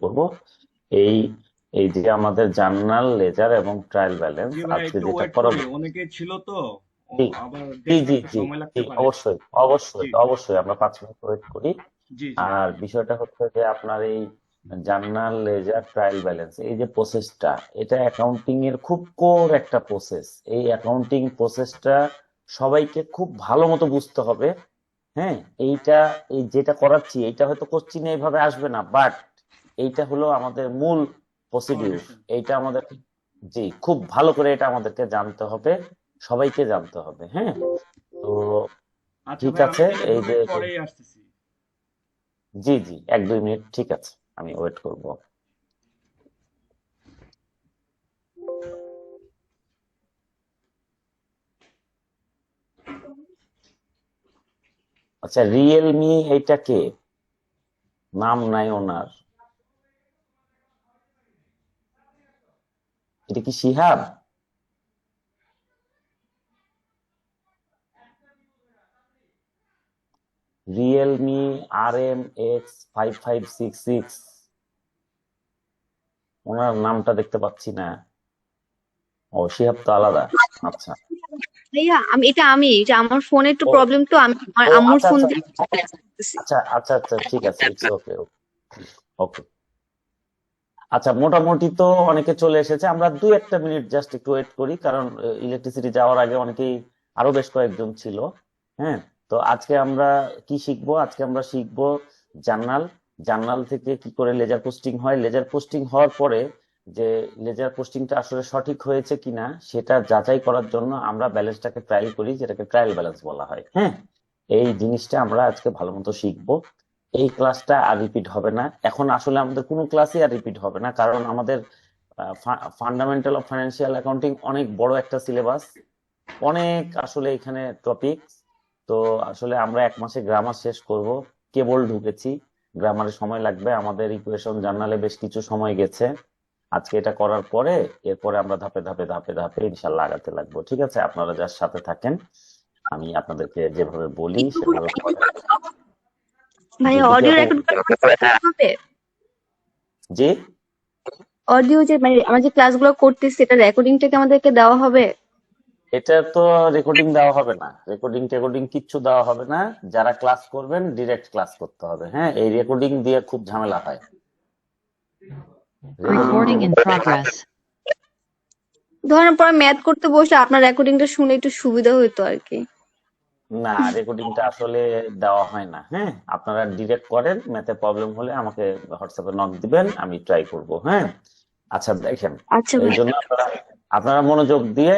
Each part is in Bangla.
করব। এই এই যে আমাদের জার্নাল, লেজার এবং ট্রায়াল ব্যালেন্স জি ভাই, আজকে একটু যেটা ওয়েট করি, করাবো। অনেকে ছিল তো। ও, জি আবার জি দেখতে জি একটু জি সময় জি, লাগতে পারে। অবশ্যই অবশ্যই জি অবশ্যই আমরা 5 মিনিট ওয়েট করি। জি জি। আর বিষয়টা হচ্ছে যে আপনার এই জার্নাল, লেজার, ট্রায়াল ব্যালেন্স, এই যে প্রসেসটা, এটা অ্যাকাউন্টিং এর খুব কোর একটা প্রসেস। এই অ্যাকাউন্টিং প্রসেসটা সবাইকে খুব ভালো মতো বুঝতে হবে। হ্যাঁ, এইটা, এই যেটা করাচ্ছি এইটা হয়তো কোশ্চিনে এইভাবে আসবে না, বাট এইটা হলো আমাদের মূল প্রসিডিউর। ফাউন্ডেশন। এইটা আমাদের, জি, খুব ভালো করে এটা আমাদেরকে জানতে হবে, সবাইকে জানতে হবে। হ্যাঁ, তো আচ্ছা ঠিক ভাই, আমি আছে। তাহলে এই যে, 2 মিনিট পরেই আসতেছি। জি জি, 1-2 মিনিট ঠিক আছে, আমি ওয়েট করব। আচ্ছা, রিয়েলমি এইটা কে? নাম নাই ওনার। এটা কি শিহাব? রিয়েলমি RM X 5566, ওনার নামটা দেখতে পাচ্ছি না। ও, শিহাব তো আলাদা। আচ্ছা। ভাইয়া, এটা আমার ফোনে একটু ও প্রবলেম, তো আমি আমার ও আম্মুর আচ্ছা ফোন আচ্ছা দিয়ে করতেছি। আচ্ছা আচ্ছা আচ্ছা, ঠিক আছে, ইটস ওকে। ওকে। আচ্ছা, মোটামুটি তো অনেকে চলে এসেছে, আমরা 2-1 মিনিট জাস্ট একটু ওয়েট করি, কারণ ইলেকট্রিসিটি যাওয়ার আগে অনেকেই, আরো বেশ কয়েকজন ছিল। হ্যাঁ, তো আজকে আমরা কি শিখবো? আজকে আমরা শিখবো জার্নাল। জার্নাল থেকে কি করে লেজার পোস্টিং হয়, লেজার পোস্টিং হওয়ার পরে যে লেজার পোস্টিংটা আসলে সঠিক হয়েছে কিনা সেটা যাচাই করার জন্য আমরা ব্যালেন্সটাকে ট্রায়াল করি, যেটাকে ট্রায়াল ব্যালেন্স বলা হয়। হ্যাঁ, এই জিনিসটা আমরা আজকে ভালো মতো শিখবো। এই ক্লাসটা আর রিপিট হবে না। এখন আসলে আমাদের কোনো ক্লাসই আর রিপিট হবে না, কারণ আমাদের ফান্ডামেন্টাল অফ ফাইন্যান্সিয়াল অ্যাকাউন্টিং অনেক বড় একটা সিলেবাস, অনেক আসলে এখানে টপিক। তো আসলে আমরা 1 মাসে গ্রামার শেষ করব, কেবল ঢুকেছি, গ্রামারে সময় লাগবে। আমাদের ইকুয়েশন জার্নালে বেশ কিছু সময় গেছে। আজকে এটা করার পরে এরপরে আমরা ধাপে ধাপে ধাপে ধাপে ইনশাল্লাহ আগাতে লাগবো। ঠিক আছে, আপনারা যার সাথে থাকেন, আমি আপনাদেরকে যেভাবে বলি সেভাবে করেন। জি, ভাইয়া, দ্বিতীয় অডিও কোনো, রেকর্ড হবে? জি, অডিও যে আমরা যে ক্লাসগুলো করতেছি, এটা রেকর্ডিংটা কি আমাদেরকে দেওয়া হবে? এটা তো রেকর্ডিং দেওয়া হবে না, রেকর্ডিং টেকর্ডিং কিচ্ছু দেওয়া হবে না। যারা ক্লাস করবেন ডিরেক্ট ক্লাস করতে হবে। হ্যাঁ, এই রেকর্ডিং দিয়ে খুব ঝামেলা হয়। Recording Recording in টেকর্ডিং, progress. ধরেন পরে ম্যাথ করতে বসে আপনার রেকর্ডিংটা শুনে একটু সুবিধা হতো আর কি। না, রেকর্ডিংটা আসলে দেওয়া হয় না। হ্যাঁ, আপনারা ডিরেক্ট করেন, ম্যাথে প্রবলেম হলে আমাকে হোয়াটসঅ্যাপে নক দিবেন, আমি ট্রাই করব। হ্যাঁ, আচ্ছা দেখেন, আচ্ছা এই ভাই। জন্য আপনারা আপনারা মনোযোগ দিয়ে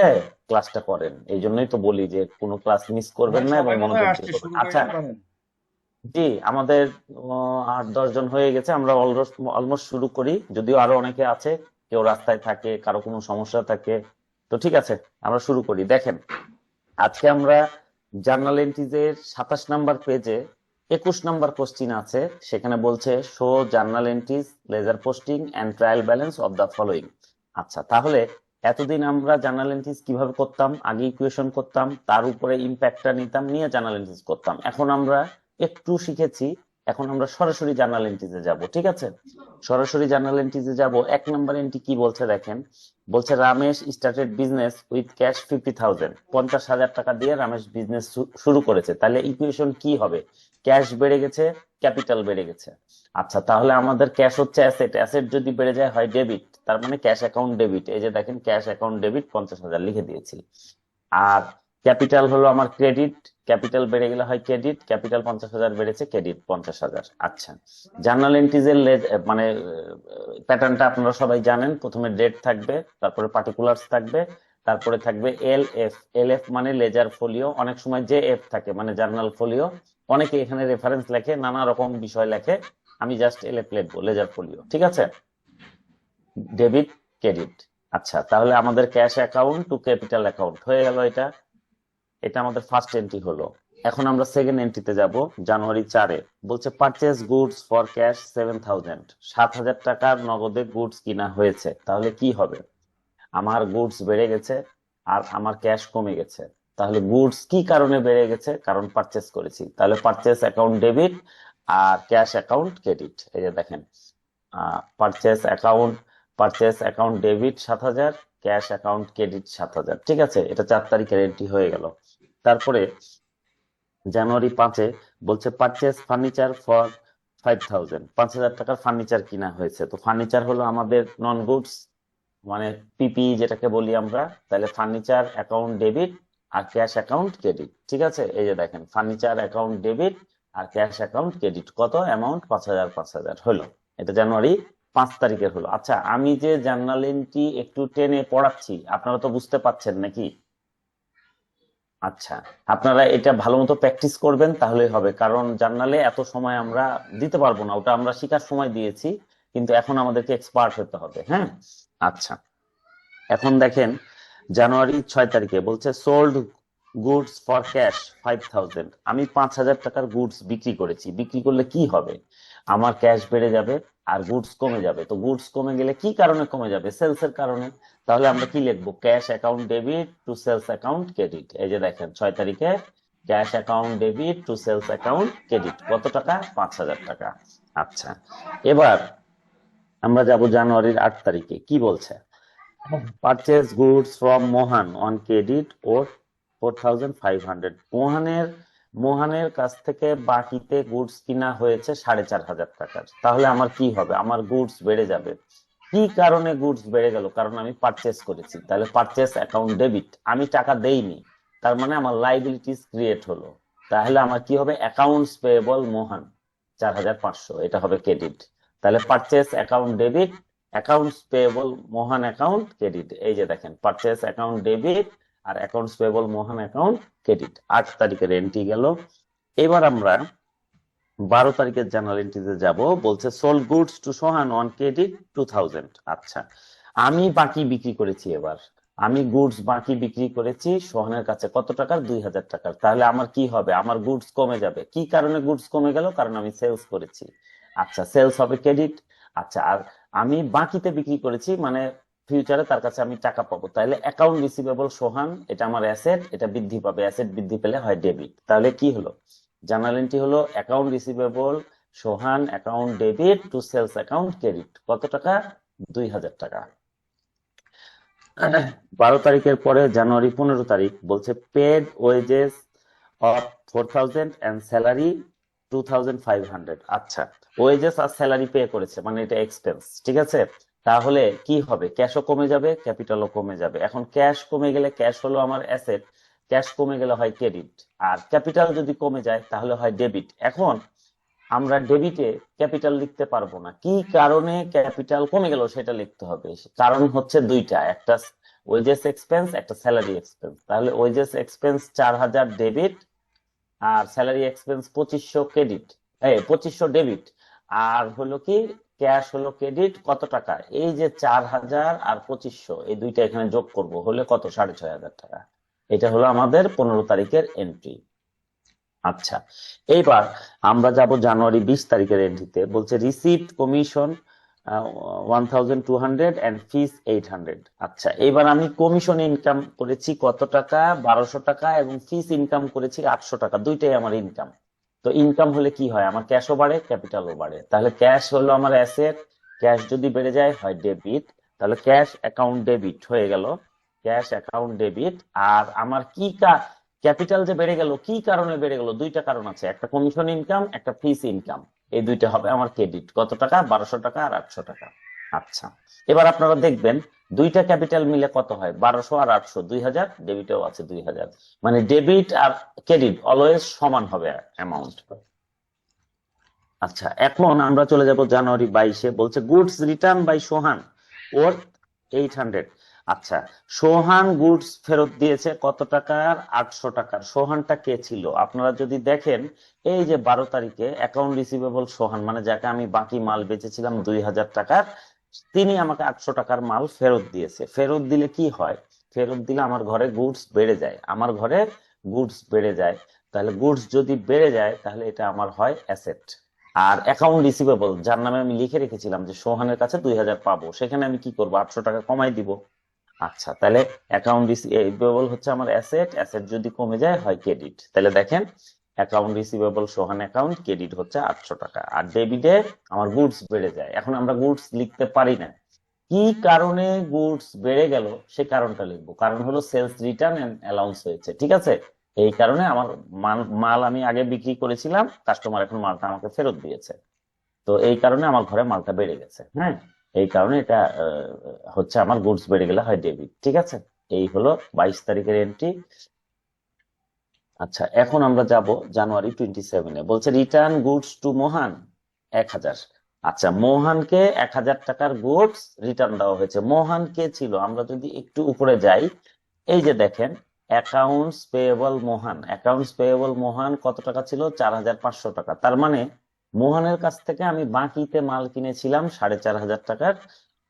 ক্লাসটা করেন। এই জন্যই তো বলি যে কোনো ক্লাস মিস ভাই করবেন না এবং সবাই মনে মনোযোগ হয় দিয়ে আসছে, করবেন। শুরু করে আচ্ছা, দিতে পারেন। জি, আমাদের 8-10 জন হয়ে গেছে, আমরা অলমোস্ট শুরু করি। যদিও আরো অনেকে আছে, কেউ রাস্তায় থাকে, কারো কোনো সমস্যা থাকে। তো ঠিক আছে, আমরা শুরু করি। দেখেন, আজকে আমরা জার্নাল এন্ট্রিজের 27 নাম্বার পেজে 21 নাম্বার কোশ্চিন আছে। সেখানে বলছে show journal entries, ledger posting and trial balance of the following. আচ্ছা, তাহলে এতদিন আমরা জার্নাল এন্ট্রিজ কিভাবে করতাম? আগে ইকুয়েশন করতাম, তার উপরে ইম্প্যাক্টটা নিতাম, নিয়ে জার্নাল এন্ট্রিজ করতাম। এখন আমরা একটু শিখেছি, এখন আমরা সরাসরি জার্নাল এন্ট্রিজে যাব। ঠিক আছে, সরাসরি জার্নাল এন্ট্রিজে যাব। 1 নাম্বার এন্ট্রি কি বলছে দেখেন, বলছে Ramesh started business with cash 50,000, 50,000 টাকা দিয়ে রামেশ বিজনেস শুরু করেছে। তাহলে ইকুয়েশন কি হবে? ক্যাশ বেড়ে গেছে, ক্যাপিটাল বেড়ে গেছে। আচ্ছা, তাহলে আমাদের ক্যাশ হচ্ছে অ্যাসেট, অ্যাসেট যদি বেড়ে যায় হয় ডেবিট, তার মানে ক্যাশ অ্যাকাউন্ট ডেবিট। এই যে দেখেন, ক্যাশ অ্যাকাউন্ট ডেবিট 50,000 লিখে দিয়েছি। আর ক্যাপিটাল হলো আমার ক্রেডিট, ক্যাপিটাল বেড়ে গেলে হয় ক্রেডিট, ক্যাপিটাল 50,000 বেড়েছে, ক্রেডিট 50,000। আচ্ছা, জার্নাল এন্ট্রিজের মানে প্যাটার্নটা আপনারা সবাই জানেন। প্রথমে ডেট থাকবে, তারপরে পার্টিকুলার্স থাকবে, তারপরে থাকবে এল এফ। এল এফ মানে লেজার ফোলিও, অনেক সময় জে এফ থাকে মানে জার্নাল ফোলিও। অনেকে এখানে রেফারেন্স লেখে, নানা রকম বিষয় লেখে, আমি জাস্ট এল এফ লিখবো, লেজার ফোলিও। ঠিক আছে, ডেবিট, ক্রেডিট। আচ্ছা, তাহলে আমাদের cash account two capital account হয়ে গেল। এটা এটা আমাদের ফার্স্ট এন্ট্রি হলো। এখন আমরা সেকেন্ড এন্ট্রিতে যাব। জানুয়ারি 4-এ বলছে পারচেজ গুডস ফর ক্যাশ 7,000, 7,000 টাকার নগদে গুডস কিনা হয়েছে। তাহলে কি হবে? আমার গুডস বেড়ে গেছে আর আমার ক্যাশ কমে গেছে। তাহলে গুডস কি কারণে বেড়ে গেছে? কারণ পারচেজ করেছি, তাহলে পারচেজ অ্যাকাউন্ট ডেবিট আর ক্যাশ অ্যাকাউন্ট ক্রেডিট। এই যে দেখেন, purchase account debit 7,000, cash account credit 7,000। ঠিক আছে, এটা 4 তারিখের এন্ট্রি হয়ে গেল। তারপরে জানুয়ারি 5-এ বলছে পারচেস ফার্নিচার ফর 5,000, 5,000 টাকার ফার্নিচার কিনা হয়েছে। তো ফার্নিচার হলো আমাদের নন গুডস, মানে পিপি যেটাকে বলি আমরা। তাহলে ফার্নিচার অ্যাকাউন্ট ডেবিট আর ক্যাশ অ্যাকাউন্ট ক্রেডিট। ঠিক আছে, এই যে দেখেন ফার্নিচার অ্যাকাউন্ট ডেবিট আর ক্যাশ অ্যাকাউন্ট ক্রেডিট, কত অ্যামাউন্ট 5,000 5,000 হলো। এটা জানুয়ারি 5 তারিখের হলো। আচ্ছা, আমি যে জার্নাল এন্ট্রি একটু টেনে পড়াচ্ছি, আপনারা তো বুঝতে পাচ্ছেন নাকি? আচ্ছা, আপনারা এটা ভালো মতো প্র্যাকটিস করবেন, তাহলেই হবে। কারণ জার্নালে এত সময় আমরা দিতে পারবো না, ওটা আমরা শেখার সময় দিয়েছি, কিন্তু এখন আমাদেরকে এক্সপার্ট হতে হবে। হ্যাঁ, আচ্ছা, এখন দেখেন জানুয়ারি 6 তারিখে বলছে সোল্ড গুডস ফর ক্যাশ 5,000। আমি 5,000 টাকার গুডস বিক্রি করেছি। বিক্রি করলে কি হবে? আমার ক্যাশ বেড়ে যাবে আর গুডস কমে যাবে। তো গুডস কমে গেলে কি কারণে কমে যাবে? সেলস এর কারণে। তাহলে আমরা কি লিখবো? Cash account debit to sales account credit. এই যে দেখেন 6 তারিখে cash account debit to sales account credit, কত টাকা? 5,000 টাকা। আচ্ছা, এবার আমরা যাব জানুয়ারির 8 তারিখে। কি বলছে? Purchase goods from Mohan on credit ওর 4,500। মোহনের কাছ থেকে বাকিতে গুডস কিনা হয়েছে 4,500 টাকার। তাহলে আমার কি হবে? আমার গুডস বেড়ে যাবে। কি কারণে গুডস বেড়ে গেল? কারণ আমি পারচেস করেছি। তাহলে পারচেস অ্যাকাউন্ট ডেবিট, আমি টাকা দেইনি, তার মানে আমার লাইবিলিটিস ক্রিয়েট হলো। তাহলে আমার কি হবে? অ্যাকাউন্টস পেয়েবল মোহন 4,500, এটা হবে ক্রেডিট। তাহলে purchase account debit, accounts payable Mohan account credit. এই যে দেখেন পারচেস অ্যাকাউন্ট ডেবিট আর accounts payable Mohan account credit. 8 তারিখের এন্ট্রি গেল। এবার আমরা 12 তারিখের জার্নাল এন্ট্রিতে যাব। বলছে sold goods to Sohan on credit 2,000। আচ্ছা, আমি বাকি বিক্রি করেছি। এবার আমি গুডস বাকি বিক্রি করেছি সোহানের কাছে, কত টাকার? 2,000 টাকার। তাহলে আমার কি হবে? আমার গুডস কমে যাবে। কি কারণে গুডস কমে গেল? কারণ আমি সেলস করেছি। আচ্ছা, সেলস হবে ক্রেডিট। আচ্ছা, আর আমি বাকিতে বিক্রি করেছি, মানে ফিউচারে তার কাছে আমি টাকা পাবো। তাহলে অ্যাকাউন্ট রিসিভেবল সোহান, এটা আমার অ্যাসেট, এটা বৃদ্ধি পাবে। অ্যাসেট বৃদ্ধি পেলে হয় ডেবিট। তাহলে কি হলো? জার্নাল এন্ট্রি হলো account receivable Sohan account debit to sales account credit, কত টাকা? 2,000 টাকা। 12 তারিখের পরে জানুয়ারি 15 তারিখ বলছে paid wages of 4,000 and salary 2,500। আচ্ছা, ওয়েজেস আর স্যালারি পে করেছে, মানে এটা এক্সপেন্স। ঠিক আছে, তাহলে কি হবে? ক্যাশও কমে যাবে, ক্যাপিটালও কমে যাবে। এখন ক্যাশ কমে গেলে, ক্যাশ হলো আমার অ্যাসেট, ক্যাশ কমে গেলে হয় ক্রেডিট, আর ক্যাপিটাল যদি কমে যায় তাহলে হয় ডেবিট। এখন আমরা ডেবিটে ক্যাপিটাল লিখতে পারবো না। কি কারণে ক্যাপিটাল কমে গেল সেটা লিখতে হবে। কারণ হচ্ছে দুইটা, একটা ওয়েজেস এক্সপেন্স, একটা স্যালারি এক্সপেন্স। তাহলে ওয়েজেস এক্সপেন্স 4,000 ডেবিট আর স্যালারি এক্সপেন্স 2,500 ক্রেডিট, 2,500 ডেবিট। আর হলো কি ক্যাশ হলো ক্রেডিট, কত টাকা? এই যে 4,000 আর 2,500, এই দুইটা এখানে যোগ করব, হলে কত? 6,500 টাকা। এটা হলো আমাদের 15 তারিখের এন্ট্রি। আচ্ছা, এইবার আমরা যাব জানুয়ারি 20 তারিখের এন্ট্রিতে। বলছে রিসিভড কমিশন 1,200 এন্ড ফিস 800। আচ্ছা, এবার আমি কমিশন ইনকাম করেছি কত টাকা? 1,200 টাকা, এবং ফিস ইনকাম করেছি 800 টাকা। দুইটাই আমার ইনকাম। তো ইনকাম হলে কি হয়? আমার ক্যাশও বাড়ে, ক্যাপিটালও বাড়ে। তাহলে ক্যাশ হলো আমার অ্যাসেট, ক্যাশ যদি বেড়ে যায় হয় ডেবিট। তাহলে ক্যাশ অ্যাকাউন্ট ডেবিট হয়ে গেল, ক্যাশ অ্যাকাউন্ট ডেবিট। আর আমার কি ক্যাপিটাল যে বেড়ে গেল, কি কারণে বেড়ে গেল? দুইটা কারণ আছে, একটা কমিশন ইনকাম, একটা ফিস ইনকাম। এই দুইটা হবে আমার ক্রেডিট। কত টাকা? 1,200 টাকা আর 800 টাকা। আচ্ছা, এবার আপনারা দেখবেন দুইটা ক্যাপিটাল মিলে কত হয়? 1,200 আর 800, 2,000। ডেবিটেও আছে 2,000, মানে ডেবিট আর ক্রেডিট অলওয়েজ সমান হবে অ্যামাউন্ট। আচ্ছা, এখন আমরা চলে যাব জানুয়ারি 22-এ। বলছে গুডস রিটার্ন বাই সোহান ওর 800। আচ্ছা, সোহান গুডস ফেরত দিয়েছে কত টাকার? 800 টাকার। সোহানটা কে ছিল? আপনারা যদি দেখেন, এই যে 12 তারিখে অ্যাকাউন্ট রিসিভেবল সোহান, মানে যাকে আমি বাকি মাল বেচেছিলাম 2,000 টাকার, তিনি আমাকে 800 টাকার মাল ফেরত দিয়েছে। ফেরত দিলে কি হয়? ফেরত দিলে আমার ঘরে গুডস বেড়ে যায়, আমার ঘরে গুডস বেড়ে যায়। তাহলে গুডস যদি বেড়ে যায় তাহলে এটা আমার হয় অ্যাসেট। আর অ্যাকাউন্ট রিসিভেবল, যার নামে আমি লিখে রেখেছিলাম যে সোহানের কাছে 2,000 পাবো, সেখানে আমি কি করবো? 800 টাকা কমাই দিব। আচ্ছা, তাহলে অ্যাকাউন্ট রিসিভেবল হচ্ছে আমার অ্যাসেট, অ্যাসেট যদি কমে যায় হয় ক্রেডিট। তাহলে দেখেন account receivable Sohan account, credit হচ্ছে 800 টাকা। আর ডেবিটে আমার গুডস বেড়ে যায়। এখন আমরা গুডস লিখতে পারি না, কি কারণে গুডস বেড়ে গেল সে কারণটা লিখবো। কারণ হলো সেলস রিটার্ন এন্ড অ্যালাউন্স হয়েছে, ঠিক আছে। এই কারণে আমার মাল আমি আগে বিক্রি করেছিলাম, কাস্টমার এখন মালটা আমাকে ফেরত দিয়েছে, তো এই কারণে আমার ঘরে মালটা বেড়ে গেছে। হ্যাঁ, এই কারণে এটা হচ্ছে আমার গুডস বেড়ে গেলে হয় ডেবিট, ঠিক আছে। এই হলো 22 তারিখের এন্ট্রি। আচ্ছা, এখন আমরা যাব জানুয়ারি 27-এ। বলছে রিটার্ন গুডস টু মোহান 1000। আচ্ছা, মোহানকে 1000 টাকার গুডস রিটার্ন দেওয়া হয়েছে। মোহান কে ছিল? আমরা যদি একটু উপরে যাই, এই যে দেখেন accounts payable Mohan, accounts payable Mohan কত টাকা ছিল? 4500 টাকা। তার মানে মোহানের কাছ থেকে আমি বাকিতে মাল কিনেছিলাম 4500 টাকার,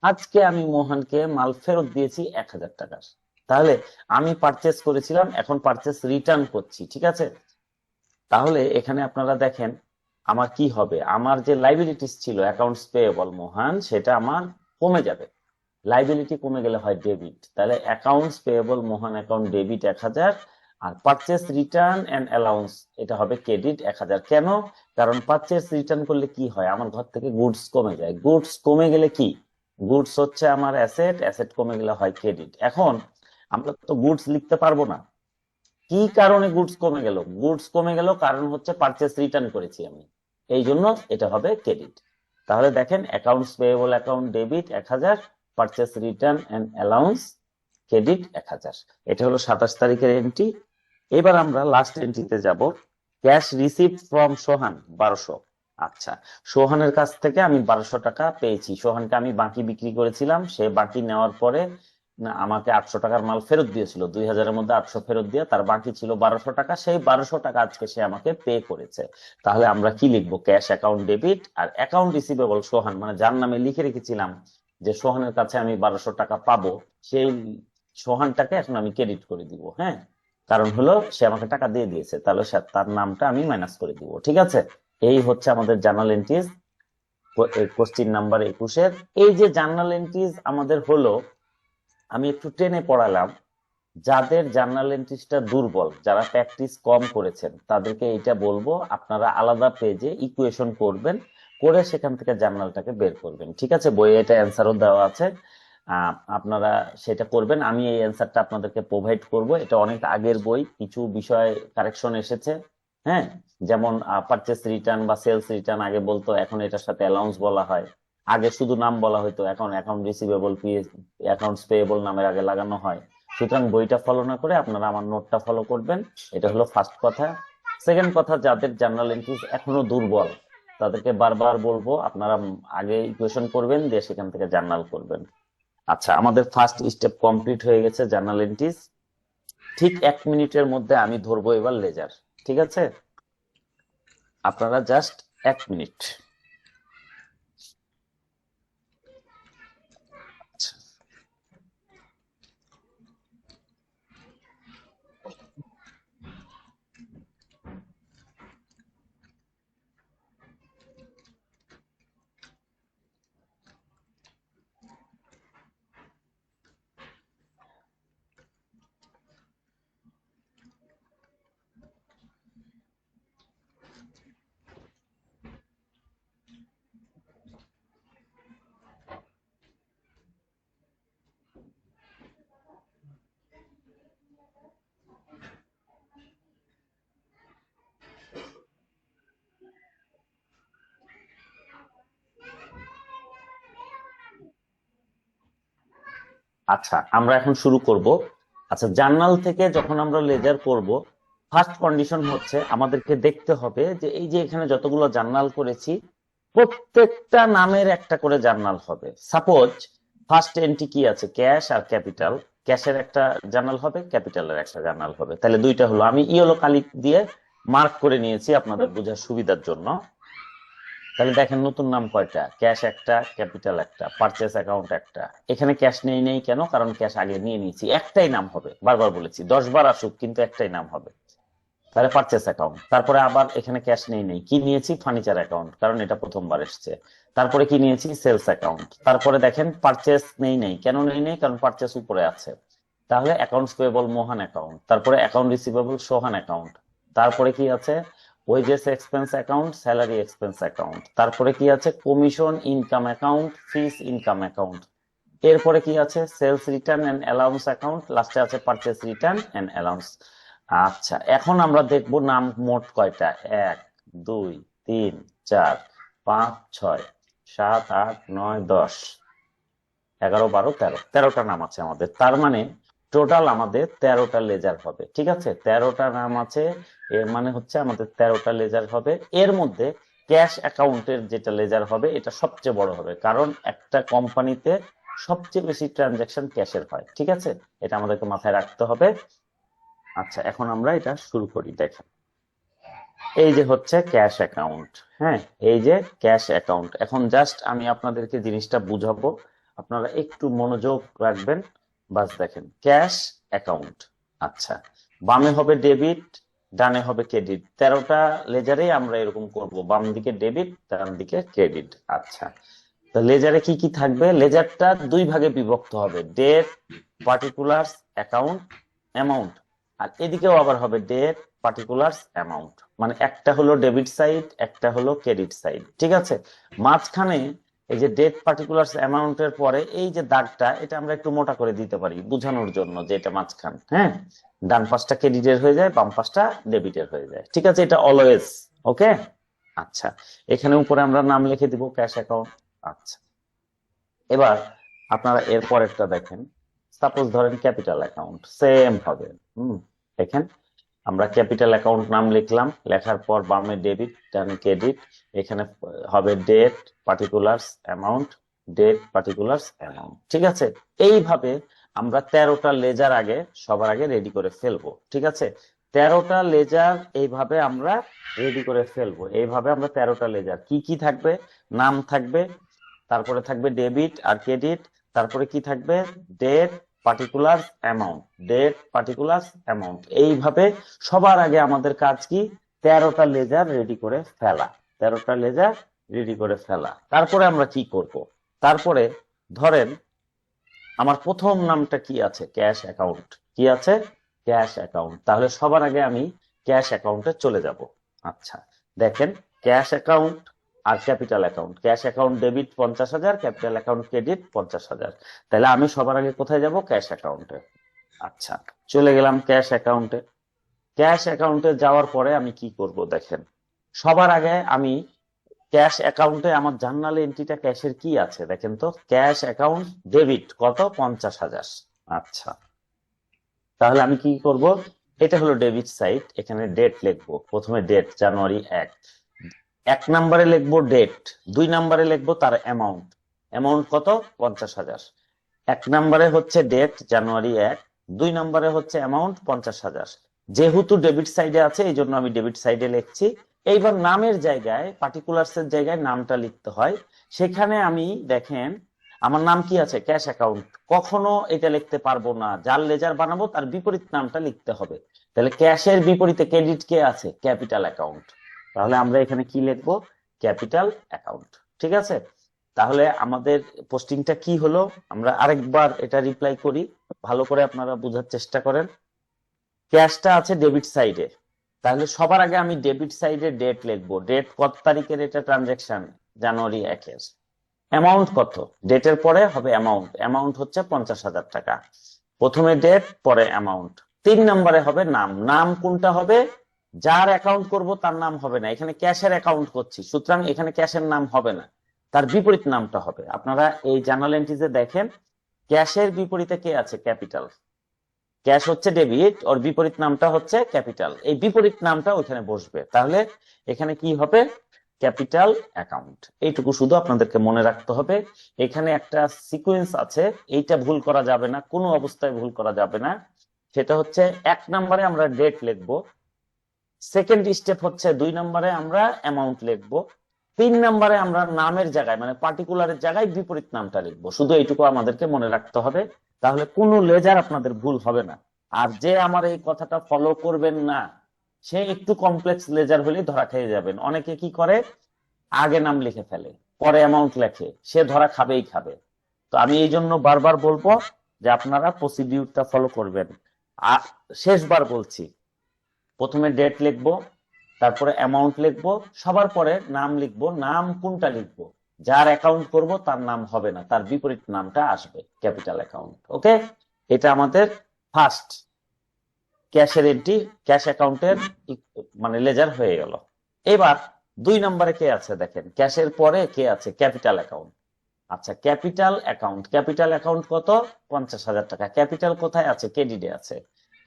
আজকে আমি মোহনকে মাল ফেরত দিয়েছি 1000 টাকার। তাহলে আমি পারচেস করেছিলাম, এখন পারচেস রিটার্ন করছি, ঠিক আছে। তাহলে এখানে আপনারা দেখেন আমার কি হবে, আমার যে লাইবিলিটিস ছিল অ্যাকাউন্টস পেয়েবল মোহন, সেটা আমার কমে যাবে। লাইবিলিটি কমে গেলে হয় ডেবিট, তাহলে accounts payable Mohan account debit 1000, আর পারচেস রিটার্ন এন্ড অ্যালাউন্স এটা হবে ক্রেডিট 1000। কেন? কারণ পারচেস রিটার্ন করলে কি হয়, আমার ঘর থেকে গুডস কমে যায়। গুডস কমে গেলে কি, গুডস হচ্ছে আমার অ্যাসেট, অ্যাসেট কমে গেলে হয় ক্রেডিট। এখন আমরা তো গুডস লিখতে পারবো না, কি কারণে গুডস কমে গেল? গুডস কমে গেল কারণ হচ্ছে পারচেস রিটার্ন করেছি আমি, এই জন্য এটা হবে ক্রেডিট। তাহলে দেখেন accounts payable account debit 1000, purchase return and allowance credit 1000। এটা হলো 27 তারিখের এন্ট্রি। এবার আমরা লাস্ট এন্ট্রিতে যাব, ক্যাশ রিসিভড ফ্রম সোহান 1200। আচ্ছা, সোহানের কাছ থেকে আমি 1200 টাকা পেয়েছি। সোহানকে আমি বাকি বিক্রি করেছিলাম, সে বাকি নেওয়ার পরে না আমাকে 800 টাকার মাল ফেরত দিয়েছিল, 2000-এর মধ্যে 800 ফেরত দিয়ে তার বাকি ছিল 1200 টাকা। সেই 1200 টাকা আজকে সে আমাকে পে করেছে। তাহলে আমরা কি লিখবো? ক্যাশ অ্যাকাউন্ট ডেবিট, আর অ্যাকাউন্ট রিসিভেবল সোহান, মানে যার নামে লিখে রেখেছিলাম যে সোহানের কাছে আমি 1200 টাকা পাবো, সেই সোহানটাকে এখন আমি ক্রেডিট করে দিব। হ্যাঁ, কারণ হলো সে আমাকে টাকা দিয়ে দিয়েছে, তাহলে তার নামটা আমি মাইনাস করে দিব, ঠিক আছে। এই হচ্ছে আমাদের জার্নাল এন্ট্রিজ কোশ্চিন নাম্বার 21-এর। এই যে জার্নাল এন্ট্রিজ আমাদের হলো, আমি একটু টেনে পড়ালাম। যাদের জার্নাল এন্ট্রিটা দুর্বল, যারা প্র্যাকটিস কম করেছেন, তাদেরকে এটা বলবো আপনারা আলাদা পেজে ইকুয়েশন করবেন, করে সেখান থেকে জার্নালটাকে বের করবেন, ঠিক আছে। বইয়ে এটা অ্যান্সারও দেওয়া আছে, আপনারা সেটা করবেন। আমি এই অ্যান্সারটা আপনাদেরকে প্রোভাইড করব। এটা অনেক আগের বই, কিছু বিষয় কারেকশন এসেছে। হ্যাঁ, যেমন পারচেস রিটার্ন বা সেলস রিটার্ন আগে বলতো, এখন এটার সাথে অ্যালাউন্স বলা হয়। আগে শুধু নাম বলা হতো, এখন অ্যাকাউন্ট রিসিভেবল অ্যাকাউন্টস পেয়েবল নামের আগে লাগানো হয়। সুতরাং বইটা ফলো না করে আপনারা আমার নোটটা ফলো করবেন। এটা হলো ফার্স্ট কথা। সেকেন্ড কথা, যাদের জার্নাল এন্ট্রিজ এখনো দুর্বল, তাদেরকে বারবার বলবো আপনারা আগে ইকুয়েশন করবেন, দিয়ে সেখান থেকে জার্নাল করবেন। আচ্ছা, আমাদের ফার্স্ট স্টেপ কমপ্লিট হয়ে গেছে, জার্নাল এন্ট্রিজ। ঠিক 1 মিনিটের মধ্যে আমি ধরবো এবার লেজার, ঠিক আছে। আপনারা জাস্ট 1 মিনিট। আচ্ছা, আমরা এখন শুরু করব। আচ্ছা, জার্নাল থেকে যখন আমরা লেজার করব, ফার্স্ট কন্ডিশন হচ্ছে আমাদেরকে দেখতে হবে যে এই যে এখানে যতগুলো জার্নাল করেছি, প্রত্যেকটা নামের একটা করে জার্নাল হবে। সাপোজ ফার্স্ট এন্ট্রি কি আছে, ক্যাশ আর ক্যাপিটাল, ক্যাশের একটা জার্নাল হবে, ক্যাপিটালের একটা জার্নাল হবে। তাহলে দুইটা হলো, আমি ইয়েলো কালি দিয়ে মার্ক করে নিয়েছি আপনাদের বোঝার সুবিধার জন্য। তাহলে দেখেন নতুন নাম কয়টা, ক্যাশ একটা, ক্যাপিটাল একটা, পারচেস অ্যাকাউন্ট একটা। এখানে ক্যাশ নেই কেন? কারণ ক্যাশ আগে নিয়ে নিয়েছি। একটাই নাম হবে, বারবার বলেছি 10 বার আসুক কিন্তু একটাই নাম হবে। তাহলে পারচেস অ্যাকাউন্ট। তারপরে আবার এখানে ক্যাশ নেই, কি নিয়েছি? ফার্নিচার অ্যাকাউন্ট, কারণ এটা প্রথমবার এসছে। তারপরে কি নিয়েছি? Sales account. তারপরে দেখেন পারচেস নেই, কেন নেই? কারণ পারচেস উপরে আছে। তাহলে অ্যাকাউন্টস পেয়েবল মোহন অ্যাকাউন্ট। তারপরে অ্যাকাউন্ট রিসিভেবল সোহান অ্যাকাউন্ট। তারপরে কি আছে wages expense account, salary expense account, তারপরে কি আছে commission income account, fees income account, এরপরে কি আছে sales return and allowance account, লাস্টে আছে পারচেজ রিটার্ন এন্ড অ্যালাউন্স। আচ্ছা, এখন আমরা দেখব নাম মোট কয়টা, 1 2 3 4 5 6 7 8 9 10 11 12 13, 13টা নাম আছে আমাদের। তার মানে টোটাল আমাদের 13টা লেজার হবে। ঠিক আছে, 13টা নাম আছে, এর মানে হচ্ছে আমাদের 13টা লেজার হবে। এর মধ্যে ক্যাশ অ্যাকাউন্টের যেটা লেজার হবে এটা সবচেয়ে বড় হবে, কারণ একটা কোম্পানিতে সবচেয়ে বেশি ট্রানজাকশন ক্যাশের হয়। ঠিক আছে, এটা আমাদেরকে মাথায় রাখতে হবে। আচ্ছা, এখন আমরা এটা শুরু করি। দেখেন, এই যে হচ্ছে ক্যাশ অ্যাকাউন্ট। হ্যাঁ, এই যে ক্যাশ অ্যাকাউন্ট। এখন জাস্ট আমি আপনাদেরকে জিনিসটা বুঝাবো, আপনারা একটু মনোযোগ রাখবেন। বাস দেখেন, ক্যাশ অ্যাকাউন্ট। আচ্ছা, বামে হবে ডেবিট, ডানে হবে ক্রেডিট। 13টা লেজারে আমরা এরকম করব, বাম দিকে ডেবিট, ডান দিকে ক্রেডিট। আচ্ছা, তো লেজারে কি কি থাকবে? লেজারটা দুই ভাগে বিভক্ত হবে, ডেট, পার্টিকুলার্স, অ্যাকাউন্ট, অ্যামাউন্ট। আর এদিকেও আবার হবে ডেট, পার্টিকুলার্স, অ্যামাউন্ট। মানে একটা হলো ডেবিট সাইড, একটা হলো ক্রেডিট সাইড। ঠিক আছে, মাঝখানে এই যে ডেট, পার্টিকুলার্স, অ্যামাউন্টের পরে এই যে দাগটা, এটা আমরা একটু মোটা করে দিতে পারি বোঝানোর জন্য যে এটা মাঝখান। হ্যাঁ, ডান পাশটা ক্রেডিটের হয়ে যায়, বাম পাশটা ডেবিটের হয়ে যায়। ঠিক আছে, এটা অলওয়েজ ওকে। আচ্ছা, এখানে উপরে আমরা নাম লিখে দিব ক্যাশ অ্যাকাউন্ট। আচ্ছা, এবার আপনারা এর পরেরটা দেখেন, সাপোজ ধরেন ক্যাপিটাল অ্যাকাউন্ট, সেম হবে। দেখেন, আমরা ক্যাপিটাল অ্যাকাউন্ট নাম লিখলাম, লেখার পর বামে ডেবিট, ডানে ক্রেডিট, এখানে হবে date, particulars, amount, date, particulars, amount. ঠিক আছে, এইভাবে আমরা 13টা লেজার আগে সবার আগে রেডি করে ফেলবো। ঠিক আছে, 13টা লেজার এইভাবে আমরা রেডি করে ফেলবো। এইভাবে আমরা 13টা লেজার কি কি থাকবে, নাম থাকবে, তারপরে থাকবে ডেবিট আর ক্রেডিট, তারপরে কি থাকবে date, particulars, amount, date, particulars, amount. এইভাবে সবার আগে আমাদের কাজ কি, 13টা লেজার রেডি করে ফেলা। 13টা লেজার রেডি করে ফেলা। তারপরে আমরা কি করব? তারপরে ধরেন আমার প্রথম নামটা কি আছে, ক্যাশ অ্যাকাউন্ট। কি আছে? Cash account. তাহলে সবার আগে আমি ক্যাশ অ্যাকাউন্টে চলে যাব। আচ্ছা, দেখেন, ক্যাশ অ্যাকাউন্ট আর capital account. Cash account debit 50,000, capital account credit 50,000। তাহলে আমি সবার আগে কোথায় যাব? ক্যাশ অ্যাকাউন্টে। আচ্ছা, চলে গেলাম ক্যাশ অ্যাকাউন্টে। ক্যাশ অ্যাকাউন্টে যাওয়ার পরে আমি কি করব? দেখেন, সবার আগে আমি ক্যাশ অ্যাকাউন্টে আমার জার্নাল এন্ট্রিটা ক্যাশের কি আছে দেখেন তো, ক্যাশ অ্যাকাউন্ট ডেবিট কত? 50,000। আচ্ছা, তাহলে আমি কি করব? এটা হলো ডেবিট সাইড, এখানে ডেট লিখবো। প্রথমে ডেট জানুয়ারি 1, 1 নম্বরে লিখবো ডেট, 2 নম্বরে লিখবো তার অ্যামাউন্ট। অ্যামাউন্ট কত? 50,000। 1 নম্বরে হচ্ছে ডেট জানুয়ারি 1, 2 নম্বরে হচ্ছে অ্যামাউন্ট 50,000। যেহেতু ডেবিট সাইডে আছে এই জন্য আমি ডেবিট সাইডে লিখছি। এইবার নামের জায়গায়, পার্টিকুলার্স এর জায়গায় নামটা লিখতে হয়। সেখানে আমি দেখেন আমার নাম কি আছে? Cash account. কখনো এটা লিখতে পারবো না, যার লেজার বানাবো তার বিপরীত নামটা লিখতে হবে। তাহলে ক্যাশের বিপরীতে ক্রেডিট কে আছে? Capital account. তাহলে আমরা এখানে কি লিখবো? Capital account. ঠিক আছে, তাহলে আমাদের পোস্টিংটা কি হলো আমরা আরেকবার এটা রিপ্লাই করি, ভালো করে আপনারা বোঝার চেষ্টা করেন। ক্যাশটা আছে ডেবিট সাইডে, তাহলে সবার আগে আমি ডেবিট সাইডে ডেট লিখবো। ডেট কত তারিখের এটা ট্রানজাকশন? জানুয়ারি 1-এর। অ্যামাউন্ট কত? ডেটের পরে হবে অ্যামাউন্ট, অ্যামাউন্ট হচ্ছে 50,000 টাকা। প্রথমে ডেট, পরে অ্যামাউন্ট। 3 নম্বরে হবে নাম। নাম কোনটা হবে? যার অ্যাকাউন্ট করব তার নাম হবে না, এখানে ক্যাশের অ্যাকাউন্ট করছি, সুতরাং এখানে ক্যাশের নাম হবে না, তার বিপরীত নামটা হবে। আপনারা এই জার্নাল এন্ট্রিতে দেখেন, ক্যাশের বিপরীতে কে আছে? ক্যাপিটাল। ক্যাশ হচ্ছে ডেবিট, ওর বিপরীত নামটা হচ্ছে ক্যাপিটাল, এই বিপরীত নামটা ওখানে বসবে। তাহলে এখানে কি হবে? Capital account. এইটুকু শুধু আপনাদেরকে মনে রাখতে হবে। এখানে একটা সিকোয়েন্স আছে, এইটা ভুল করা যাবে না, কোনো অবস্থায় ভুল করা যাবে না। সেটা হচ্ছে 1 নম্বরে আমরা ডেট লিখবো, সেকেন্ড স্টেপ হচ্ছে 2 নম্বরে আমরা অ্যামাউন্ট লিখবো, 3 নম্বরে আমরা নামের জায়গায় মানে পার্টিকুলারের জায়গায় বিপরীত নামটা লিখবো। শুধু এইটুকু আমাদেরকে মনে রাখতে হবে, তাহলে কোনো লেজার আপনাদের ভুল হবে না। আর যে আমার এই কথাটা ফলো করবেন না, সে একটু কমপ্লেক্স লেজার হলে ধরা খেয়ে যাবেন। অনেকে কি করে, আগে নাম লিখে ফেলে পরে অ্যামাউন্ট লেখে, সে ধরা খাবেই খাবে। তো আমি এই জন্য বারবার বলবো যে আপনারা প্রসিডিউরটা ফলো করবেন। আর শেষবার বলছি, প্রথমে ডেট লিখবো, তারপরে অ্যামাউন্ট লিখবো, সবার পরে নাম লিখবো। নাম কোনটা লিখবো? যার অ্যাকাউন্ট করব তার নাম হবে না, তার বিপরীত নামটা আসবে, ক্যাপিটাল অ্যাকাউন্ট। ওকে, এটা আমাদের ফার্স্ট ক্যাশের এন্ট্রি, ক্যাশ অ্যাকাউন্টের মানে লেজার হয়ে গেল। এবার 2 নম্বরে কে আছে দেখেন, ক্যাশের পরে কে আছে? Capital account. আচ্ছা, ক্যাপিটাল অ্যাকাউন্ট, ক্যাপিটাল অ্যাকাউন্ট কত? 50,000 টাকা। ক্যাপিটাল কোথায় আছে? ক্রেডিটে আছে।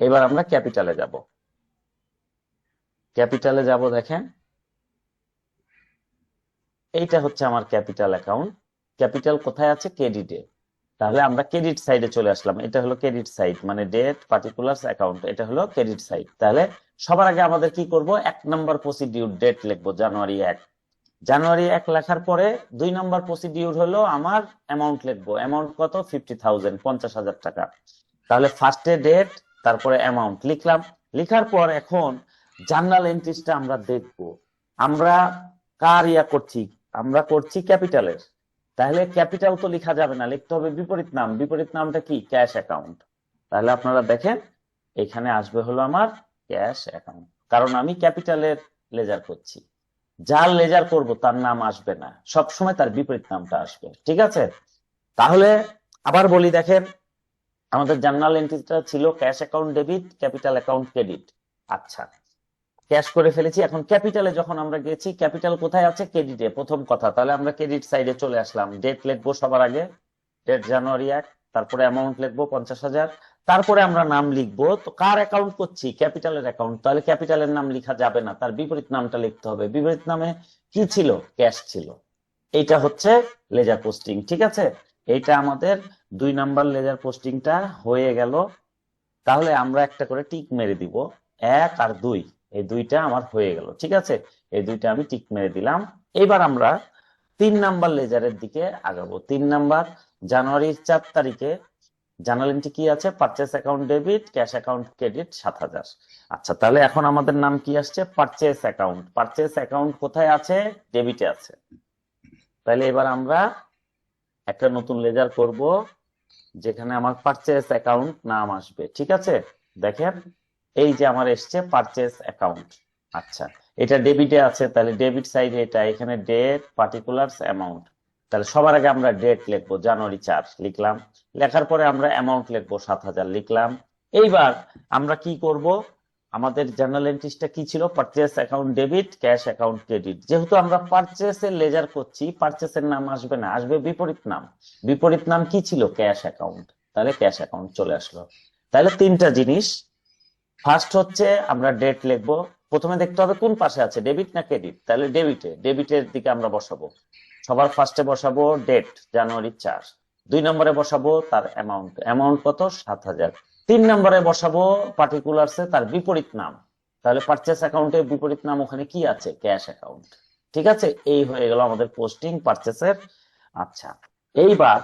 এবার আমরা ক্যাপিটালে যাব, ক্যাপিটালে যাব। দেখেন এইটা হচ্ছে আমার ক্যাপিটাল অ্যাকাউন্ট। ক্যাপিটাল কোথায় আছে? ক্রেডিটে। তাহলে আমরা ক্রেডিট সাইডে চলে আসলাম। এটা হলো ক্রেডিট সাইড, মানে ডেট পার্টিকুলার্স অ্যাকাউন্ট, এটা হলো ক্রেডিট সাইড। তাহলে সবার আগে আমাদের কি করব? 1 নম্বর প্রসিডিউর ডেট লিখবো, জানুয়ারি 1। জানুয়ারি 1 লেখার পরে 2 নম্বর প্রসিডিউর হলো আমার অ্যামাউন্ট লিখবো। অ্যামাউন্ট কত? 50,000, 50,000 টাকা। তাহলে ফার্স্টে ডেট, তারপরে অ্যামাউন্ট লিখলাম। লিখার পর এখন জার্নাল এন্ট্রিজটা আমরা দেখব। আমরা কার করছি? আমরা করছি ক্যাপিটালের। তাহলে ক্যাপিটাল তো লেখা যাবে না, লিখতে হবে বিপরীত নাম। বিপরীত নামটা কি? Cash account. তাহলে আপনারা দেখেন এখানে আসবে হলো আমার ক্যাশ অ্যাকাউন্ট, কারণ আমি ক্যাপিটালের লেজার করছি। যার লেজার করব তার নাম আসবে না, সবসময় তার বিপরীত নামটা আসবে। ঠিক আছে? তাহলে আবার বলি, দেখেন আমাদের জার্নাল এন্ট্রিটা ছিল cash account debit, capital account credit. আচ্ছা, ক্যাশ করে ফেলেছি। এখন ক্যাপিটালে যখন আমরা গেছি, ক্যাপিটাল কোথায় আছে? ক্রেডিটে, প্রথম কথা। তাহলে আমরা ক্রেডিট সাইডে চলে আসলাম। ডেট লিখবো সবার আগে, ডেট জানুয়ারি 1, তারপরে অ্যামাউন্ট লিখবো 50,000, তারপরে আমরা নাম লিখবো। তো কার অ্যাকাউন্ট করছি? ক্যাপিটালের অ্যাকাউন্ট। তাহলে ক্যাপিটালের নাম লেখা যাবে না, তার বিপরীত নামটা লিখতে হবে। বিপরীত নামে কি ছিল? ক্যাশ ছিল। এইটা হচ্ছে লেজার পোস্টিং। ঠিক আছে, এইটা আমাদের 2 নাম্বার লেজার পোস্টিংটা হয়ে গেল। তাহলে আমরা একটা করে টিক মেরে দিব, 1 আর 2, এই দুইটা আমার হয়ে গেল। ঠিক আছে, এই দুইটা আমি টিক মেরে দিলাম। এবার আমরা 3 নাম্বার লেজারের দিকে আগাবো। 3 নাম্বার, জানুয়ারির 4 তারিখে জার্নাল এন্ট্রি কি আছে? Purchase account debit, cash account credit 7,000। আচ্ছা, তাহলে এখন আমাদের নাম কি আসছে? Purchase account. পারচেস অ্যাকাউন্ট কোথায় আছে? ডেবিটে আছে। তাহলে এবার আমরা একটা নতুন লেজার করব, যেখানে আমার পারচেস অ্যাকাউন্ট নাম আসবে। ঠিক আছে, দেখেন এই যে আমার এসছে পারচেস অ্যাকাউন্ট। আচ্ছা, এটা ডেবিটে আছে, তাহলে ডেবিট সাইডে এটা, এখানে ডেট পার্টিকুলার্স অ্যামাউন্ট। তাহলে সবার আগে আমরা ডেট লিখবো, জানুয়ারি 4 লিখলাম। লেখার পরে আমরা অ্যামাউন্ট লিখবো 7,000 লিখলাম। এইবার আমরা কি করব? আমাদের জার্নাল এন্ট্রিটা কি ছিল? Purchase account debit, cash account credit. যেহেতু আমরা পারচেসের লেজার করছি, পারচেসের নাম আসবে না, আসবে বিপরীত নাম। বিপরীত নাম কি ছিল? Cash account. তাহলে ক্যাশ অ্যাকাউন্ট চলে আসলো। তাহলে 3টা জিনিস। ফার্স্ট হচ্ছে আমরা ডেট লিখবো। প্রথমে দেখতে হবে কোন পাশে আছে, ডেবিট না ক্রেডিট। তাহলে ডেবিটে, ডেবিটের দিকে আমরা বসাবো। সবার ফার্স্টে বসাবো ডেট, জানুয়ারি 4। 2 নম্বরে বসাবো তার অ্যামাউন্ট। অ্যামাউন্ট কত? 7,000। 3 নম্বরে বসাবো পার্টিকুলার্সে তার বিপরীত নাম। তাহলে পারচেস অ্যাকাউন্টের বিপরীত নাম ওখানে কি আছে? Cash account. ঠিক আছে, এই হয়ে গেল আমাদের পোস্টিং পারচেসের। আচ্ছা, এইবার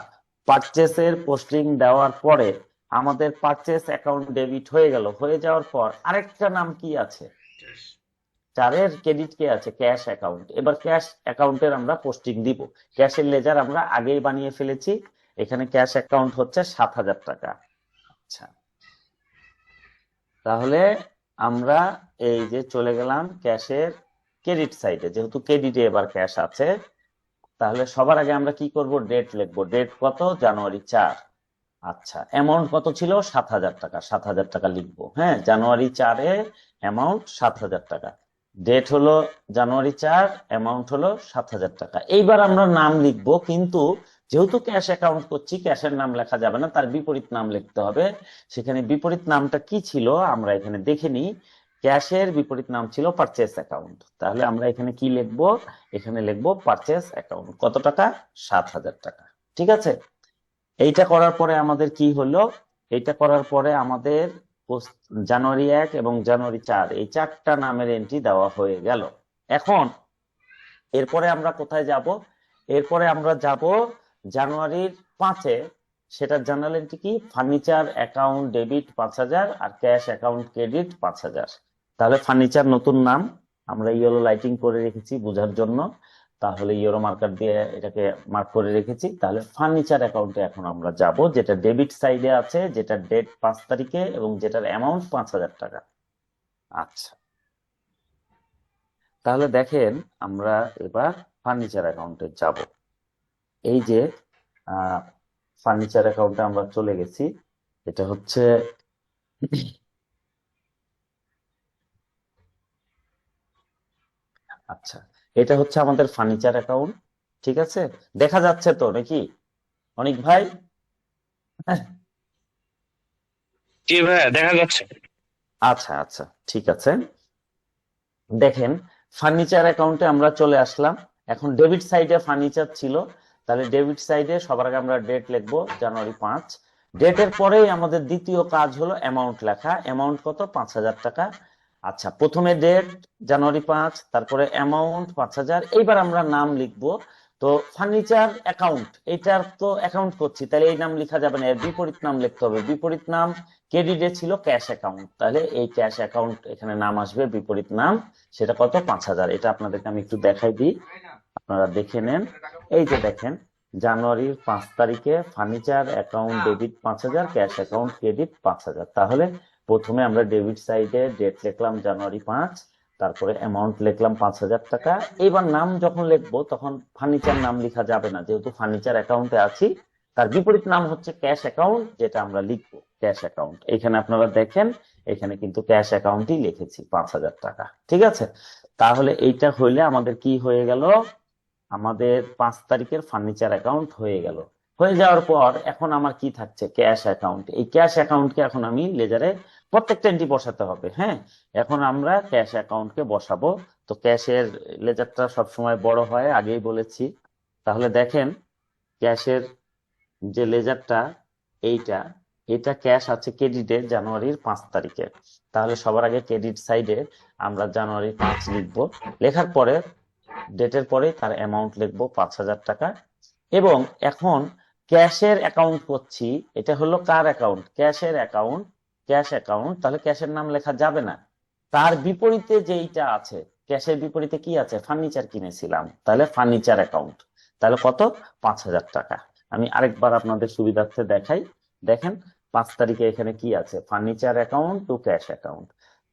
পারচেসের পোস্টিং দেওয়ার পরে আমাদের পারচেস অ্যাকাউন্ট ডেবিট হয়ে গেল। হয়ে যাওয়ার পর আরেকটা নাম কি আছে? 4-এর ক্রেডিট কে আছে? Cash account. এবার ক্যাশ অ্যাকাউন্টের আমরা পোস্টিং দিব। ক্যাশের লেজার আমরা আগেই বানিয়ে ফেলেছি। এখানে ক্যাশ অ্যাকাউন্ট হচ্ছে 7,000 টাকা। আচ্ছা, তাহলে আমরা এই যে চলে গেলাম ক্যাশের ক্রেডিট সাইডে, যেহেতু ক্রেডিটে এবার ক্যাশ আছে। তাহলে সবার আগে আমরা কি করব? ডেট লিখবো। ডেট কত? জানুয়ারি 4। আচ্ছা, অ্যামাউন্ট কত ছিল? 7,000 টাকা। 7,000 টাকা লিখবো। হ্যাঁ, জানুয়ারি 4-এ অ্যামাউন্ট 7,000 টাকা। ডেট হলো জানুয়ারি 4, অ্যামাউন্ট হলো 7,000 টাকা। এইবার আমরা নাম লিখবো, কিন্তু যেহেতু ক্যাশ অ্যাকাউন্ট করছি, ক্যাশের নাম লেখা যাবে না, তার বিপরীত নাম লিখতে হবে। সেখানে বিপরীত নামটা কি ছিল আমরা এখানে দেখে নিই। ক্যাশের বিপরীত নাম ছিল পারচেস অ্যাকাউন্ট। তাহলে আমরা এখানে কি লিখবো? এখানে লিখবো পারচেস অ্যাকাউন্ট। কত টাকা? 7,000 টাকা। ঠিক আছে, এইটা করার পরে আমাদের কি হলো? এইটা করার পরে আমাদের জানুয়ারি 1 এবং জানুয়ারি 4, এই 4টা নামের এন্ট্রি দেওয়া হয়ে গেল। এখন এরপরে আমরা কোথায় যাব? এরপরে আমরা যাব জানুয়ারির 5-এ। সেটা জার্নাল এন্ট্রি কি? ফার্নিচার অ্যাকাউন্ট ডেবিট 5,000 আর ক্যাশ অ্যাকাউন্ট ক্রেডিট 5,000। তাহলে ফার্নিচার নতুন নাম, আমরা ইয়েলো লাইটিং করে রেখেছি বোঝার জন্য। তাহলে ইউরো মার্কার দিয়ে এটাকে মার্ক করে রেখেছি। তাহলে ফার্নিচার অ্যাকাউন্টে এখন আমরা যাব, যেটা ডেবিট সাইডে আছে, যেটা ডেট 5 তারিখে এবং যেটার অ্যামাউন্ট 5,000 টাকা। আচ্ছা, তাহলে দেখেন আমরা এবার ফার্নিচার অ্যাকাউন্টে যাব। এই যে ফার্নিচার অ্যাকাউন্টে আমরা চলে গেছি। এটা হচ্ছে আচ্ছা, এটা হচ্ছে আমাদের ফার্নিচার অ্যাকাউন্ট। ঠিক আছে, দেখা যাচ্ছে তো নাকি অনিক ভাই? জি ভাইয়া, দেখা যাচ্ছে। আচ্ছা আচ্ছা, ঠিক আছে। দেখেন ফার্নিচার অ্যাকাউন্টে আমরা চলে আসলাম। এখন ডেবিট সাইডে ফার্নিচার ছিল, তাহলে ডেবিট সাইডে সবার আগে আমরা ডেট লিখবো জানুয়ারি 5। ডেটের পরেই আমাদের দ্বিতীয় কাজ হলো অ্যামাউন্ট লেখা। অ্যামাউন্ট কত? 5,000 টাকা। আচ্ছা, প্রথমে ডেট জানুয়ারি 5, তারপরে অ্যামাউন্ট 5,000। এইবার আমরা নাম লিখবো। তো ফার্নিচার অ্যাকাউন্ট, এটার তো অ্যাকাউন্ট করছি, তাহলে এই নাম লেখা যাবে না, এর বিপরীত নাম লিখতে হবে। বিপরীত নাম ক্রেডিটে ছিল ক্যাশ অ্যাকাউন্ট, তাহলে এই ক্যাশ অ্যাকাউন্ট এখানে নাম আসবে, বিপরীত নাম। সেটা কত? 5,000। এটা আপনাদেরকে আমি একটু দেখাই দিই, আপনারা দেখে নেন। এই যে দেখেন, জানুয়ারির 5 তারিখে furniture account debit 5,000, cash account credit 5,000। তাহলে প্রথমে আমরা ডেবিট সাইডে ডেট লিখলাম জানুয়ারি 5, তারপরে অ্যামাউন্ট লিখলাম 5,000 টাকা। এবার নাম যখন লিখবো তখন ফার্নিচার নাম লেখা যাবে না, যেহেতু ফার্নিচার অ্যাকাউন্টে আছি। তার বিপরীত নাম হচ্ছে ক্যাশ অ্যাকাউন্ট, যেটা আমরা লিখবো ক্যাশ অ্যাকাউন্ট। এখানে আপনারা দেখেন, এখানে কিন্তু ক্যাশ অ্যাকাউন্টই লিখেছি 5,000 টাকা। ঠিক আছে, তাহলে এইটা হইলে আমাদের কি হয়ে গেল? আমাদের 5 তারিখের ফার্নিচার অ্যাকাউন্ট হয়ে গেল। হয়ে যাওয়ার পর এখন আমার কি থাকছে? Cash account. এই ক্যাশ অ্যাকাউন্টকে এখন আমি লেজারে প্রত্যেকটা এন্ট্রি বসাতে হবে। হ্যাঁ, এখন আমরা ক্যাশ অ্যাকাউন্টকে বসাবো। তো ক্যাশের লেজারটা সবসময় বড় হয়, আগেই বলেছি। তাহলে দেখেন ক্যাশের যে লেজারটা, এইটা এটা ক্যাশ আছে ক্রেডিটে জানুয়ারির 5 তারিখে। তাহলে সবার আগে ক্রেডিট সাইডে আমরা জানুয়ারি 5 লিখবো। লেখার পরে ডেটের পরে তার অ্যামাউন্ট লিখবো 5,000 টাকা। এবং এখন ক্যাশের অ্যাকাউন্ট করছি, এটা হলো কার অ্যাকাউন্ট? ক্যাশের অ্যাকাউন্ট। ক্যাশ অ্যাকাউন্ট, তাহলে ক্যাশের নাম লেখা যাবে না। তার বিপরীতে যেইটা আছে, ক্যাশের বিপরীতে কি আছে? ফার্নিচার কিনেছিলাম, তাহলে ফার্নিচার অ্যাকাউন্ট। তাহলে কত? 5,000 টাকা। আমি আরেকবার আপনাদের সুবিধার্থে দেখাই। দেখেন 5 তারিখে এখানে কি আছে? Furniture account two cash account.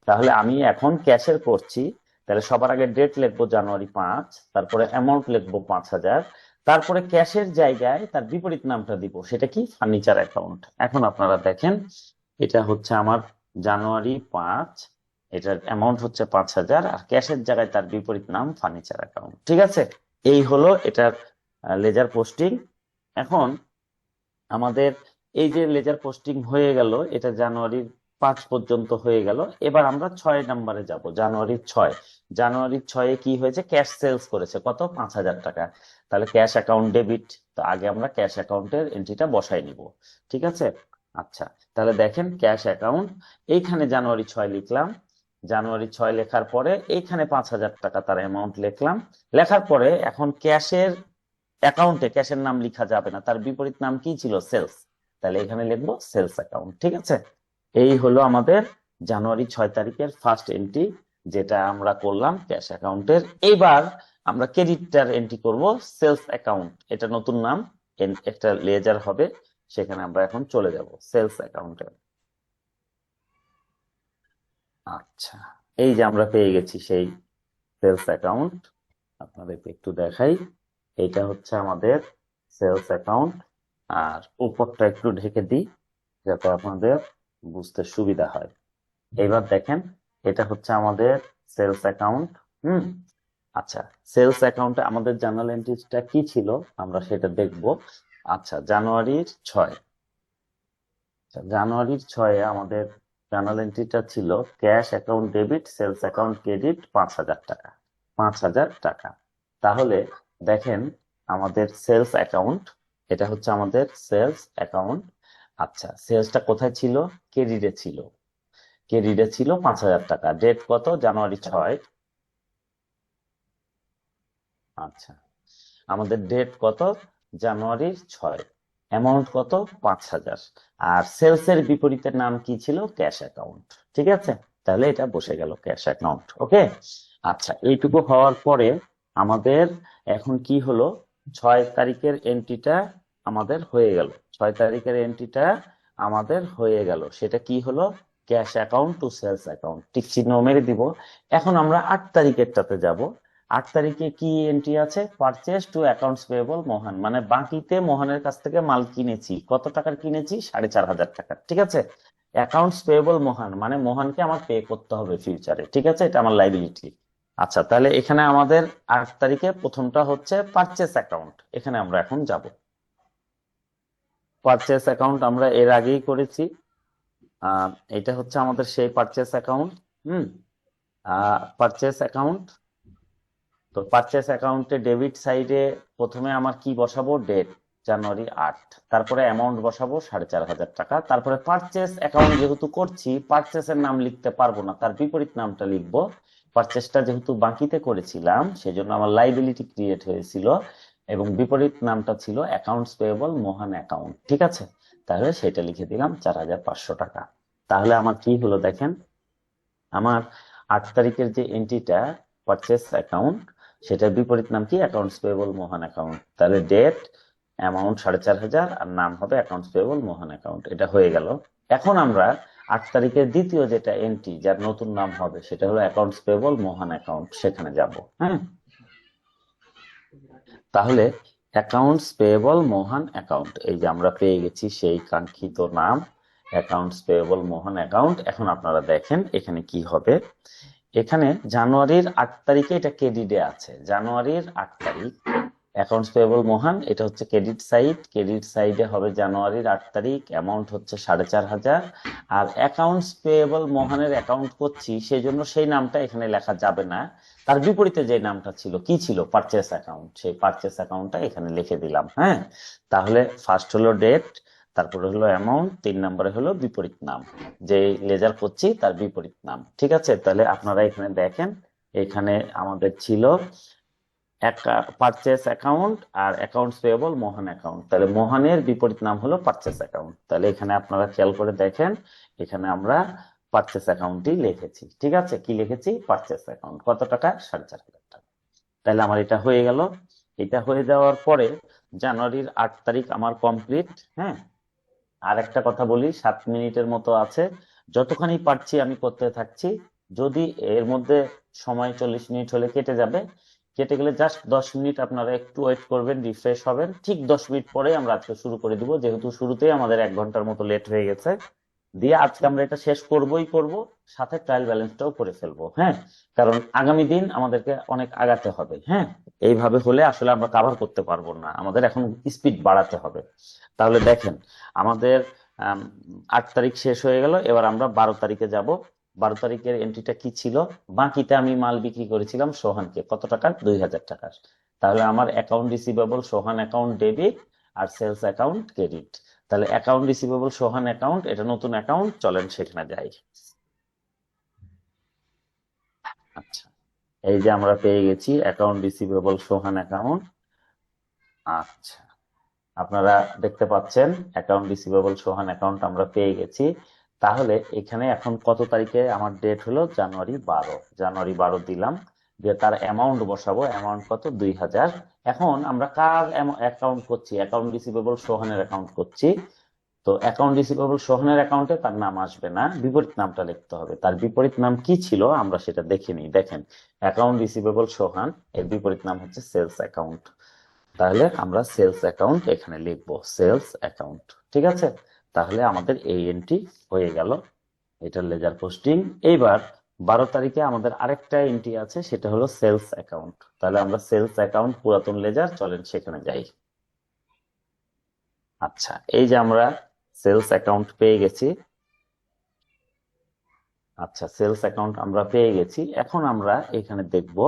তাহলে আমি এখন ক্যাশের করছি, তাহলে সবার আগে ডেট লিখবো জানুয়ারি 5, তারপরে অ্যামাউন্ট লিখবো 5,000, তারপরে ক্যাশের জায়গায় তার বিপরীত নামটা দিব, সেটা কি? Furniture account. এখন আপনারা দেখেন, এটা হচ্ছে আমার জানুয়ারি 5, এটার অ্যামাউন্ট হচ্ছে 5,000, আর ক্যাশের জায়গায় তার বিপরীত নাম ফার্নিচার অ্যাকাউন্ট। ঠিক আছে, এই হলো এটার লেজার পোস্টিং। এখন আমাদের এই যে লেজার পোস্টিং হয়ে গেল, এটা জানুয়ারির 5 পর্যন্ত হয়ে গেল। এবার আমরা 6 নম্বরে যাব। জানুয়ারির 6 কি হয়েছে? ক্যাশ সেলস করেছে কত? 5,000 টাকা। তাহলে ক্যাশ অ্যাকাউন্ট ডেবিট। তো আগে আমরা ক্যাশ অ্যাকাউন্টের এন্ট্রিটা বসাই নিব। ঠিক আছে, আচ্ছা। তাহলে দেখেন ক্যাশ অ্যাকাউন্ট, এইখানে জানুয়ারি 6 লিখলাম। জানুয়ারি 6 লেখার পরে এইখানে 5,000 টাকা তার অ্যামাউন্ট লিখলাম। লেখার পরে এখন ক্যাশের অ্যাকাউন্টে ক্যাশের নাম লেখা যাবে না, তার বিপরীত নাম কি ছিল? সেলস। তাহলে এখানে লিখবো সেলস অ্যাকাউন্ট। ঠিক আছে, এই হলো আমাদের জানুয়ারি 6 তারিখের ফার্স্ট এন্ট্রি, যেটা আমরা করলাম ক্যাশ অ্যাকাউন্টের। এইবার আমরা ক্রেডিটটার এন্ট্রি করব সেলস অ্যাকাউন্ট। এটা নতুন নাম, একটা লেজার হবে, সেখানে আমরা এখন চলে যাব সেলস অ্যাকাউন্টে। আচ্ছা, এই যে আমরা পেয়ে গেছি সেই সেলস অ্যাকাউন্ট। আপনাদেরকে একটু দেখাই, এইটা হচ্ছে আমাদের সেলস অ্যাকাউন্ট। আর উপরটা একটু ঢেকে দিই যাতে আপনাদের বুঝতে সুবিধা হয়। এবার দেখেন, এটা হচ্ছে আমাদের সেলস অ্যাকাউন্ট। আচ্ছা, সেলস অ্যাকাউন্টে আমাদের জার্নাল এন্ট্রিটা কি ছিল আমরা সেটা দেখব। আচ্ছা, জানুয়ারির 6 আমাদের জার্নাল এন্ট্রিটা ছিল cash account debit, sales account credit 5,000 টাকা। 5,000 টাকা। তাহলে দেখেন আমাদের সেলস অ্যাকাউন্ট, এটা হচ্ছে আমাদের সেলস অ্যাকাউন্ট। আচ্ছা, সেলসটা কোথায় ছিল? ক্রেডিটে ছিল। ক্রেডিটে ছিল 5,000 টাকা। ডেট কত? জানুয়ারি 6। আচ্ছা, আমাদের ডেট কত? জানুয়ারির 6। অ্যামাউন্ট কত? 5,000। আর সেলস এর বিপরীতের নাম কি ছিল? Cash account. ঠিক আছে, তাহলে এটা বসে গেল ক্যাশ অ্যাকাউন্ট। ওকে, আচ্ছা। এইটুকু হওয়ার পরে আমাদের এখন কি হলো? 6 তারিখের এন্ট্রিটা আমাদের হয়ে গেল। 6 তারিখের এন্ট্রিটা আমাদের হয়ে গেল। সেটা কি হলো? Cash account to sales account, tick চিহ্ন মেরে দিব। এখন আমরা 8 তারিখেরটাতে যাব। 8 তারিখে কি এন্ট্রি আছে? পারচেজ টু অ্যাকাউন্টস পেয়েবল মোহন, মানে বাকিতে মোহনের কাছ থেকে মাল কিনেছি। কত টাকার কিনেছি? 4,500 টাকা। ঠিক আছে। অ্যাকাউন্টস পেয়েবল মোহন মানে মোহনকে আমার পে করতে হবে ফিউচারে। ঠিক আছে, এটা আমার লাইবিলিটি। আচ্ছা, তাহলে এখানে আমাদের 8 তারিখে প্রথমটা হচ্ছে পারচেস অ্যাকাউন্ট। এখানে আমরা এখন যাব। পারচেস অ্যাকাউন্ট আমরা এর আগেই করেছি। এটা হচ্ছে আমাদের সেই পারচেস অ্যাকাউন্ট। হুম পারচেস অ্যাকাউন্ট। তো পারচেস অ্যাকাউন্টে ডেবিট সাইডে প্রথমে আমার কি বসাবো? ডেট জানুয়ারি 8, তারপরে অ্যামাউন্ট বসাবো 4,500 টাকা। তারপরে পারচেস অ্যাকাউন্ট যেহেতু করছি, পারচেসের নাম লিখতে পারবো না, তার বিপরীত নামটা লিখবো। পারচেসটা যেহেতু বাকিতে করেছিলাম সেজন্য আমার লাইবিলিটি ক্রিয়েট হয়েছিল এবং বিপরীত নামটা ছিল অ্যাকাউন্টস পেয়েবল মোহন অ্যাকাউন্ট। ঠিক আছে, তাহলে সেটা লিখে দিলাম 4,500 টাকা। তাহলে আমার কি হলো দেখেন, আমার 8 তারিখের যে এন্ট্রিটা পারচেস অ্যাকাউন্ট, সেটার বিপরীত নাম কি? Accounts payable Mohan account. তাহলে ডেট, অ্যামাউন্ট 4,500 আর নাম হবে অ্যাকাউন্টস পেয়েবল মোহন অ্যাকাউন্ট। এটা হয়ে গেল। এখন আমরা 8 তারিখের দ্বিতীয় যেটা এন্ট্রি, যার নতুন নাম হবে, সেটা হলো অ্যাকাউন্টস পেয়েবল মোহন অ্যাকাউন্ট, সেখানে যাব। হ্যাঁ, তাহলে অ্যাকাউন্টস পেয়েবল মোহন অ্যাকাউন্ট, এই যে আমরা পেয়ে গেছি সেই কাঙ্ক্ষিত নাম অ্যাকাউন্টস পেয়েবল মোহন অ্যাকাউন্ট। এখন আপনারা দেখেন এখানে কি হবে। এখানে জানুয়ারির 8 তারিখে এটা ক্রেডিটে আছে। জানুয়ারির 8 তারিখ অ্যাকাউন্টস পেয়েবল মোহন, এটা হচ্ছে ক্রেডিট সাইড। ক্রেডিট সাইডে হবে জানুয়ারির 8 তারিখ, অ্যামাউন্ট হচ্ছে 4,500। আর অ্যাকাউন্টস পেয়েবল মোহনের অ্যাকাউন্ট করছি, সেই জন্য সেই নামটা এখানে লেখা যাবে না। তার বিপরীতে যে নামটা ছিল, কি ছিল? Purchase account. সেই পারচেস অ্যাকাউন্টটা এখানে লিখে দিলাম। হ্যাঁ, তাহলে ফার্স্ট হলো ডেট, তারপরে হলো অ্যামাউন্ট, 3 নম্বরে হলো বিপরীত নাম, যে লেজার করছি তার বিপরীত নাম। ঠিক আছে, তাহলে আপনারা এখানে দেখেন, এখানে আমাদের ছিল পারচেস অ্যাকাউন্ট আর অ্যাকাউন্টস পেয়েবল মোহন অ্যাকাউন্ট। তাহলে মোহনের বিপরীত নাম হলো পারচেস অ্যাকাউন্ট। তাহলে এখানে আপনারা খেয়াল করে দেখেন, এখানে আমরা পারচেস অ্যাকাউন্টই লিখেছি। ঠিক আছে, কি লিখেছি? Purchase account. কত টাকা? 4,500 টাকা। তাহলে আমার এটা হয়ে গেল। এটা হয়ে যাওয়ার পরে জানুয়ারির 8 তারিখ আমার কমপ্লিট। হ্যাঁ, আর একটা কথা বলি, 7 মিনিটের মতো আছে, যতখানি পারছি আমি করতে থাকছি। যদি এর মধ্যে সময় 40 মিনিট হলে কেটে যাবে। কেটে গেলে জাস্ট 10 মিনিট আপনারা একটু ওয়েট করবেন, রিফ্রেশ হবেন। ঠিক 10 মিনিট পরে আমরা আজকে শুরু করে দিব, যেহেতু শুরুতেই আমাদের 1 ঘন্টার মতো লেট হয়ে গেছে। দিয়ে আজকে আমরা এটা শেষ করবই করব, সাথে ট্রায়াল ব্যালেন্সটাও করে ফেলবো। হ্যাঁ, কারণ আগামী দিন আমাদেরকে অনেক আগাতে হবে। হ্যাঁ, এইভাবে হলে আসলে আমরা কভার করতে পারবো না, আমাদের এখন স্পিড বাড়াতে হবে। তাহলে দেখেন, আমাদের 8 তারিখ শেষ হয়ে গেল। এবার আমরা 12 তারিখে যাব। 12 তারিখের এন্ট্রিটা কি ছিল? বাকিতে আমি মাল বিক্রি করেছিলাম সোহানকে। কত টাকার? 2,000 টাকার। তাহলে আমার account receivable Sohan account debit আর সেলস অ্যাকাউন্ট ক্রেডিট। তাহলে অ্যাকাউন্ট রিসিভেবল সোহান অ্যাকাউন্ট, এটা নতুন অ্যাকাউন্ট, চলেন সেখানে যাই। আচ্ছা, এই যে আমরা পেয়ে গেছি অ্যাকাউন্ট রিসিভেবল সোহান অ্যাকাউন্ট। আচ্ছা, আপনারা দেখতে পাচ্ছেন অ্যাকাউন্ট রিসিভেবল সোহান অ্যাকাউন্ট আমরা পেয়ে গেছি। তাহলে এখানে এখন কত তারিখে আমার ডেট হলো? জানুয়ারি 12। জানুয়ারি 12 দিলাম, দিয়ে তার অ্যামাউন্ট বসাবো। অ্যামাউন্ট কত? 2,000। এখন আমরা কার অ্যাকাউন্ট করছি? অ্যাকাউন্ট রিসিভেবল সোহানের অ্যাকাউন্ট করছি। তো অ্যাকাউন্ট রিসিভেবল সোহানের অ্যাকাউন্টে তার নাম আসবে না, বিপরীত নামটা লিখতে হবে। তার বিপরীত নাম কি ছিল আমরা সেটা দেখে নিই। দেখেন, অ্যাকাউন্ট রিসিভেবল সোহান, এর বিপরীত নাম হচ্ছে সেলস অ্যাকাউন্ট। তাহলে আমরা সেলস অ্যাকাউন্ট এখানে লিখবো, সেলস অ্যাকাউন্ট। ঠিক আছে, তাহলে আমাদের এই এন্ট্রি হয়ে গেল, এটা লেজার পোস্টিং। এইবার 12 তারিখে আমাদের আরেকটা এন্ট্রি আছে, সেটা হলো সেলস অ্যাকাউন্ট। তাহলে আমরা সেলস অ্যাকাউন্ট পুরাতন লেজার, চলেন সেখানে যাই। আচ্ছা, এই যে আমরা সেলস অ্যাকাউন্ট পেয়ে গেছি। আচ্ছা, সেলস অ্যাকাউন্ট আমরা পেয়ে গেছি। এখন আমরা এখানে দেখব,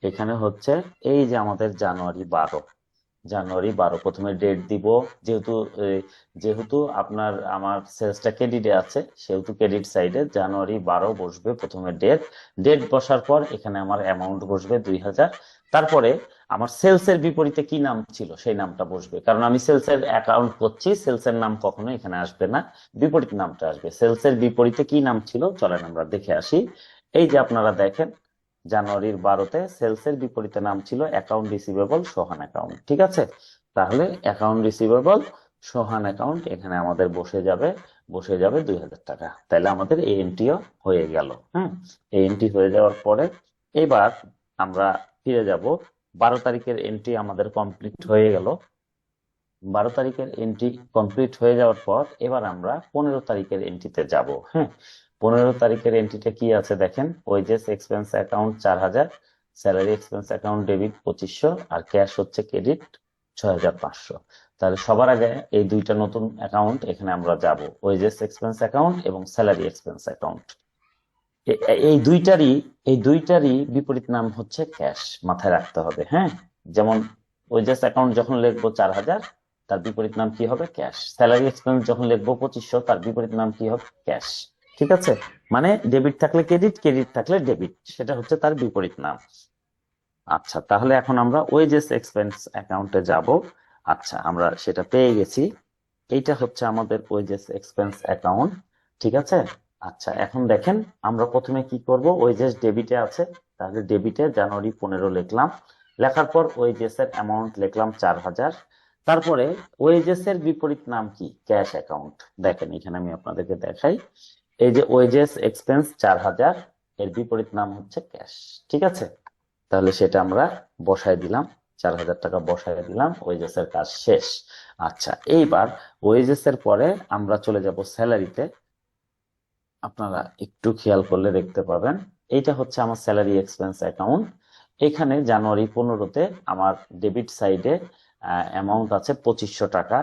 এখানে হচ্ছে এই যে আমাদের জানুয়ারি 12। জানুয়ারি 12 প্রথমে ডেট দিব, যেহেতু যেহেতু আমার সেলসটা ক্রেডিটে আছে, সেহেতু ক্রেডিট সাইডে জানুয়ারি 12 বসবে প্রথমে ডেট। ডেট বসার পর এখানে আমার অ্যামাউন্ট বসবে 2,000। তারপরে আমার সেলসের বিপরীতে কি নাম ছিল সেই নামটা বসবে, কারণ আমি সেলসের অ্যাকাউন্ট করছি, সেলসের নাম কখনো এখানে আসবে না, বিপরীত নামটা আসবে। সেলসের বিপরীতে কি নাম ছিল চলেন আমরা দেখে আসি। এই যে আপনারা দেখেন, জানুয়ারির 12তে সেলসের বিপরীতে নাম ছিল অ্যাকাউন্ট রিসিভেবল সোহান অ্যাকাউন্ট। ঠিক আছে, তাহলে অ্যাকাউন্ট রিসিভেবল সোহান অ্যাকাউন্ট এখানে আমাদের বসে যাবে 2000 টাকা। তাহলে আমাদের এই এন্ট্রিও হয়ে গেল। হ্যাঁ, এই এন্ট্রি হয়ে যাওয়ার পরে এবার আমরা ফিরে যাব। 12 তারিখের এন্ট্রি আমাদের কমপ্লিট হয়ে গেল। 12 তারিখের এন্ট্রি কমপ্লিট হয়ে যাওয়ার পর এবার আমরা 15 তারিখের এন্ট্রিতে যাব। হ্যাঁ, 15 তারিখের এন্ট্রিটা কি আছে দেখেন, wages expense account 4000, salary expense account debit 2500, আর ক্যাশ হচ্ছে ক্রেডিট 6500। তাহলে সবার আগে এই দুইটা নতুন অ্যাকাউন্ট এখানে আমরা যাব, ওয়েজেস এক্সপেন্স অ্যাকাউন্ট এবং স্যালারি এক্সপেন্স অ্যাকাউন্ট। এই দুইটারই বিপরীত নাম হচ্ছে ক্যাশ, মাথায় রাখতে হবে। হ্যাঁ, যেমন ওয়েজেস অ্যাকাউন্ট যখন লিখবো 4000, তার বিপরীত নাম কি হবে? ক্যাশ। স্যালারি এক্সপেন্স যখন লিখবো 2500, তার বিপরীত নাম কি হবে? ক্যাশ। ঠিক আছে, মানে ডেবিট থাকলে ক্রেডিট, ক্রেডিট থাকলে ডেবিট, সেটা হচ্ছে তার বিপরীত নাম। আচ্ছা, তাহলে এখন আমরা ওয়েজেস এক্সপেন্স অ্যাকাউন্টে যাব। আচ্ছা, আমরা সেটা পেয়ে গেছি। এইটা হচ্ছে আমাদের ওয়েজেস এক্সপেন্স অ্যাকাউন্ট। ঠিক আছে। আচ্ছা, এখন দেখেন আমরা প্রথমে কি করব, ওয়েজেস ডেবিটে আছে, তাহলে ডেবিটে জানুয়ারি 15 লিখলাম। লেখার পর ওয়েজেস এর অ্যামাউন্ট লিখলাম 4000। তারপরে ওয়েজেস এর বিপরীত নাম কি? Cash account. দেখেন এখানে আমি আপনাদেরকে দেখাই, এই যে ওয়েজেস এক্সপেন্স 4000, এর বিপরীত নাম হচ্ছে ক্যাশ। ঠিক আছে, তাহলে সেটা আমরা বসায় দিলাম, 4000 টাকা বসায় দিলাম, ওয়েজেস এর কাজ শেষ। আচ্ছা, এইবার ওয়েজেস এর পরে আমরা চলে যাব স্যালারিতে। আপনারা একটু খেয়াল করলে দেখতে পাবেন, এইটা হচ্ছে আমার স্যালারি এক্সপেন্স অ্যাকাউন্ট। এখানে জানুয়ারি 15-তে আমার ডেবিট সাইডে অ্যামাউন্ট আছে 2500 টাকা।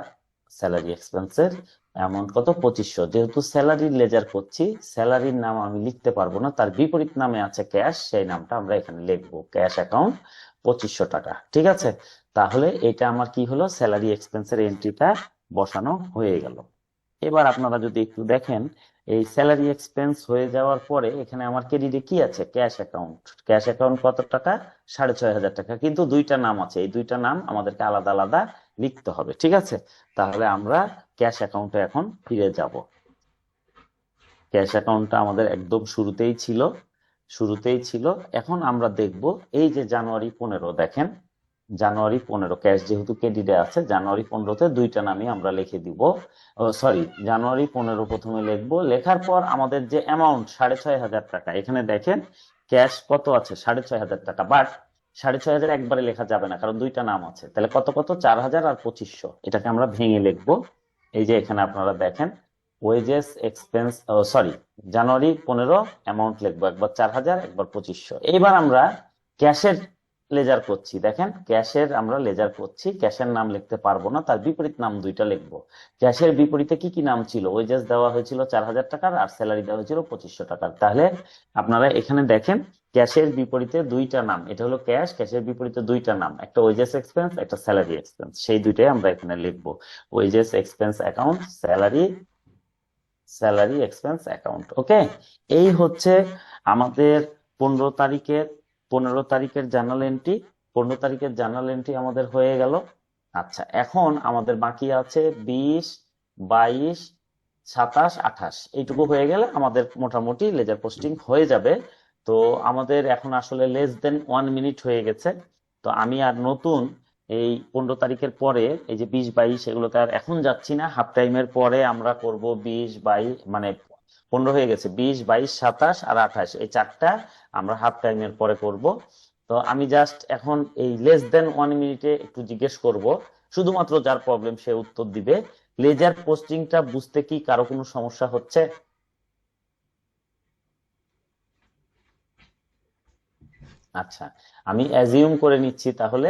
স্যালারি এক্সপেন্সের অ্যামাউন্ট কত? 2500। যেহেতু স্যালারির লেজার করছি, স্যালারির নাম আমি লিখতে পারবো না, তার বিপরীত নামে আছে ক্যাশ, সেই নামটা আমরা এখানে লিখবো, ক্যাশ অ্যাকাউন্ট 2500 টাকা। ঠিক আছে, তাহলে এটা আমার কি হলো, স্যালারি এক্সপেন্সের এন্ট্রিটা বসানো হয়ে গেল। এবার আপনারা যদি একটু দেখেন, এই স্যালারি এক্সপেন্স হয়ে যাওয়ার পরে এখানে আমার ক্রেডিটে কি আছে? Cash account. ক্যাশ অ্যাকাউন্ট কত টাকা? 6500 টাকা। কিন্তু দুইটা নাম আছে, এই দুইটা নাম আমাদেরকে আলাদা আলাদা লিখতে হবে। ঠিক আছে, তাহলে আমরা ক্যাশ অ্যাকাউন্টে এখন ফিরে যাব। ক্যাশ অ্যাকাউন্টটা আমাদের একদম শুরুতেই ছিল। এখন আমরা দেখব এই যে জানুয়ারি 15, দেখেন জানুয়ারি 15 ক্যাশ যেহেতু ক্রেডিটে আছে, জানুয়ারি 15-তে দুইটা নামই আমরা লিখে দিব। সরি, জানুয়ারি 15 প্রথমে লিখবো। লেখার পর আমাদের যে অ্যামাউন্ট 6500 টাকা, এখানে দেখেন ক্যাশ কত আছে? 6500 টাকা। বাট 6500 একবারে লেখা যাবে না, কারণ দুইটা নাম আছে। তাহলে কত কত? 4000 আর 2500। এটাকে আমরা ভেঙে লিখবো। এই যে এখানে আপনারা দেখেন, ওয়েজেস এক্সপেন্স, সরি, জানুয়ারি 15 অ্যামাউন্ট লিখবো, একবার 4000, একবার 2500। এবার আমরা ক্যাশের লেজার করছি, দেখেন ক্যাশের আমরা লেজার করছি, ক্যাশের নাম লিখতে পারবো না, তার বিপরীত নাম দুইটা লিখবো। ক্যাশের বিপরীতে কি কি নাম ছিল? ওয়েজেস দেওয়া হয়েছিল 4000 টাকার, আর স্যালারি দেওয়া হয়েছিল 2500 টাকার। তাহলে আপনারা এখানে দেখেন ক্যাশের বিপরীতে দুইটা নাম, এটা হলো ক্যাশ, ক্যাশের বিপরীতে দুইটা নাম, একটা ওয়েজেস এক্সপেন্স, একটা স্যালারি এক্সপেন্স, সেই দুইটাই আমরা এখানে লিখবো, wages expense account, salary expense account. Okay, এই হচ্ছে আমাদের 15 তারিখের 15 তারিখের জার্নাল এন্ট্রি। 15 তারিখের জার্নাল এন্ট্রি আমাদের হয়ে গেল। আচ্ছা, এখন আমাদের বাকি আছে 20, 22, 27, 28, এইটুকু হয়ে গেলে আমাদের মোটামুটি লেজার পোস্টিং হয়ে যাবে। তো আমাদের এখন আসলে লেস দেন 1 মিনিট হয়ে গেছে। তো আমি আর নতুন এই 15 তারিখের পরে এই যে 20, 22 এগুলোতে আর এখন যাচ্ছি না। হাফ টাইমের পরে আমরা করব 20, 22, মানে 15 হয়ে গেছে, 20, 22, 27 আর 28, এই চারটা আমরা হাফ টাইমের পরে করব। তো আমি জাস্ট এখন এই লেস দেন 1 মিনিটে একটু জিজ্ঞেস করব, শুধুমাত্র যার প্রবলেম সে উত্তর দিবে। লেজার পোস্টিংটা বুঝতে কি কারো কোনো সমস্যা হচ্ছে? আচ্ছা, আমি অ্যাজিউম করে নিচ্ছি তাহলে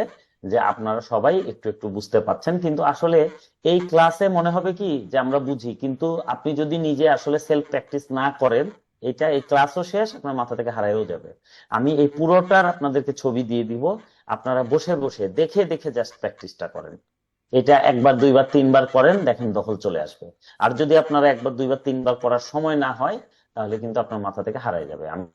যে আপনারা সবাই একটু একটু বুঝতে পারছেন, কিন্তু আসলে এই ক্লাসে মনে হবে কি যে আমরা বুঝি, কিন্তু আপনি যদি নিজে আসলে সেলফ প্র্যাকটিস না করেন, এই ক্লাসও শেষ, আপনার মাথা থেকে হারাইও যাবে। আমি এই পুরোটার আপনাদেরকে ছবি দিয়ে দিব, আপনারা বসে বসে দেখে দেখে জাস্ট প্র্যাকটিসটা করেন। এটা একবার, দুইবার, তিনবার করেন, দেখেন দখল চলে আসবে। আর যদি আপনারা একবার, দুইবার, তিনবার করার সময় না হয়, তাহলে কিন্তু আপনার মাথা থেকে হারাই যাবে। আমি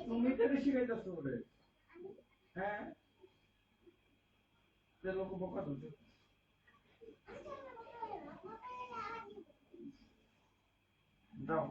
তুমি তো শিখাইতেছো ওরে। হ্যাঁ, যে লোক বোকা ধরছে। দাও।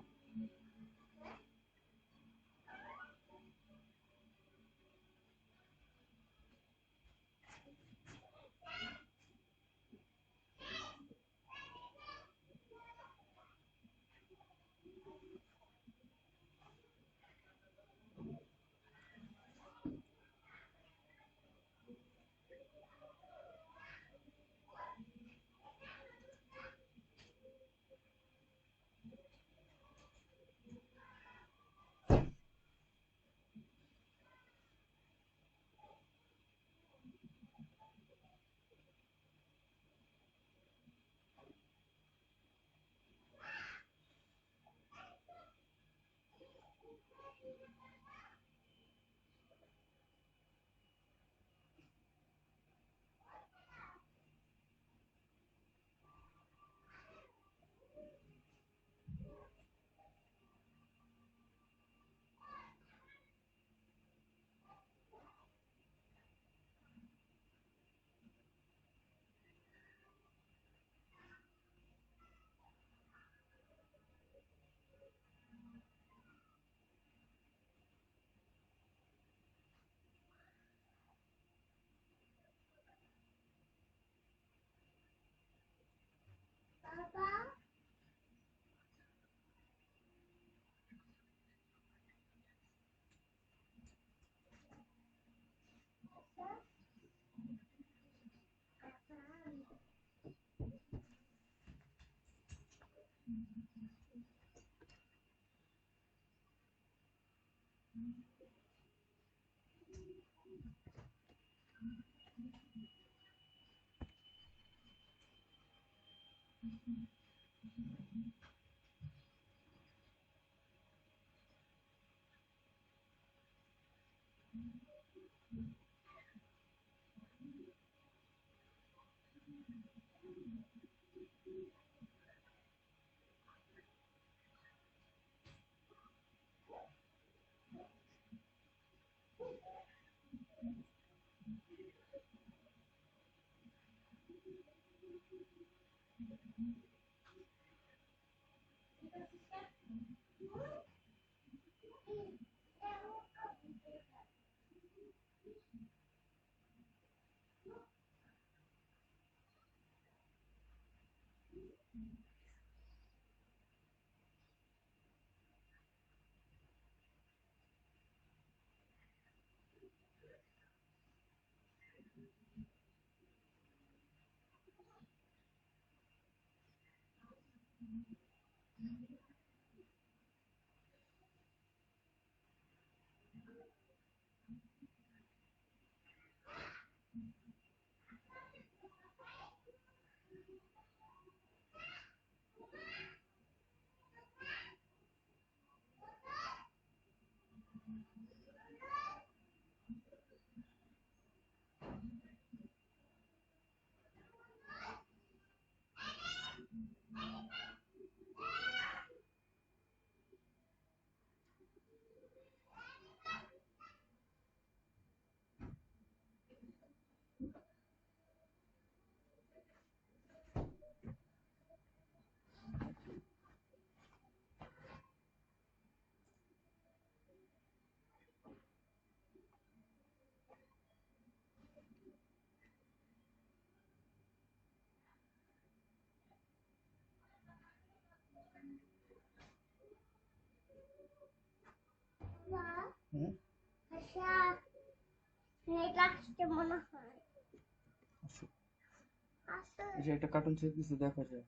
এই যে একটা কার্টুন ছেড়ে দিচ্ছে, দেখা যায়।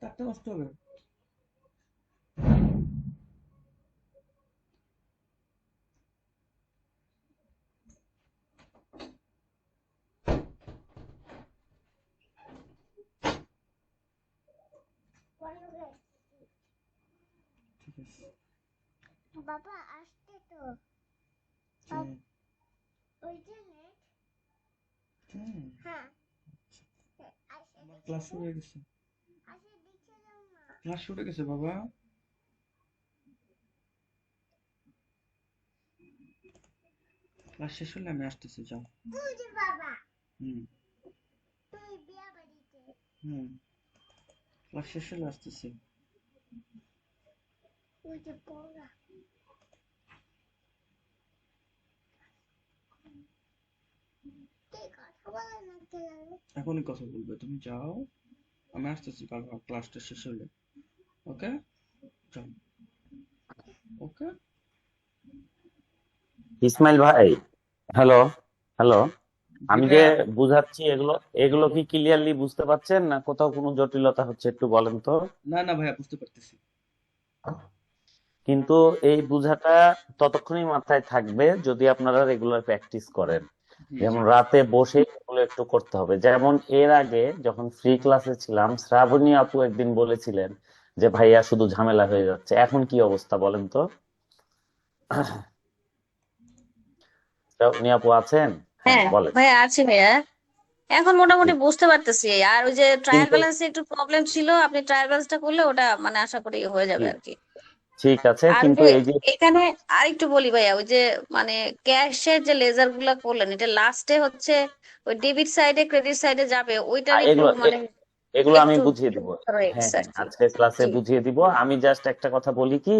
তারটা নষ্ট হবে। ঠিক আছে। বাবা আসতে তো হুম, ওই যে নেট হুম। হ্যাঁ আসে আমার ক্লাস শুরু হয়ে গেছে। আসে দিচ্ছে যাও না ক্লাস শুরু হয়ে গেছে বাবা। ক্লাস শেষ হলে আমি আসতেছি, যাও। তুই যে বাবা হুম, তুই বিয়া বাড়িতে হুম। ক্লাস শেষ হলে আসতেছি। তুই যে পড়া তুই কথা বলে না কেন এখনই কথা বলবে, তুমি যাও। আমি আসতেছি ক্লাসটা শেষ হলে। ওকে, যাও। ওকে। ইসমাইল ভাই, হ্যালো, হ্যালো। জি আমি যে ভাইয়া। বুঝাচ্ছি এগুলো এগুলো কি ক্লিয়ারলি বুঝতে পারছেন, না কোথাও কোনো জটিলতা হচ্ছে একটু বলেন তো। না না ভাইয়া, বুঝতে পারতেছি। কিন্তু এই বুঝাটা ততক্ষণই মাথায় থাকবে যদি আপনারা রেগুলার প্র্যাকটিস করেন। জি জি। যেমন রাতে বসে এগুলো একটু করতে হবে। যেমন এর আগে যখন ফ্রি ক্লাসে ছিলাম, শ্রাবণী আপু একদিন বলেছিলেন যে ভাইয়া শুধু ঝামেলা হয়ে যাচ্ছে। এখন কি অবস্থা বলেন তো? শ্রাবণী আপু আছেন? হ্যাঁ, হ্যাঁ বলেন। ভাইয়া আছি ভাইয়া। এখন মোটামুটি জি। বুঝতে পারতেছি। আর ওই যে ট্রায়াল কিন্তু ব্যালেন্সে একটু প্রবলেম ছিল, আপনি ট্রায়াল ব্যালেন্সটা করলে ওটা মানে আশা করি হয়ে যাবে জি, আর কি। ঠিক আছে, আর ওই কিন্তু যে এই যে এখানে আরেকটু বলি ভাইয়া, ওই যে মানে ক্যাশের যে লেজার গুলা করলেন, এটা লাস্টে হচ্ছে ওই ডেবিট সাইডে ক্রেডিট সাইডে যাবে, ওইটার একটু এগুলো মানে এগুলো আমি একটু বুঝিয়ে দিব। রয়ে হ্যাঁ গেছে হ্যাঁ, আর কি। আজকের ক্লাসে জি বুঝিয়ে দিব। আমি জাস্ট একটা কথা বলি কি,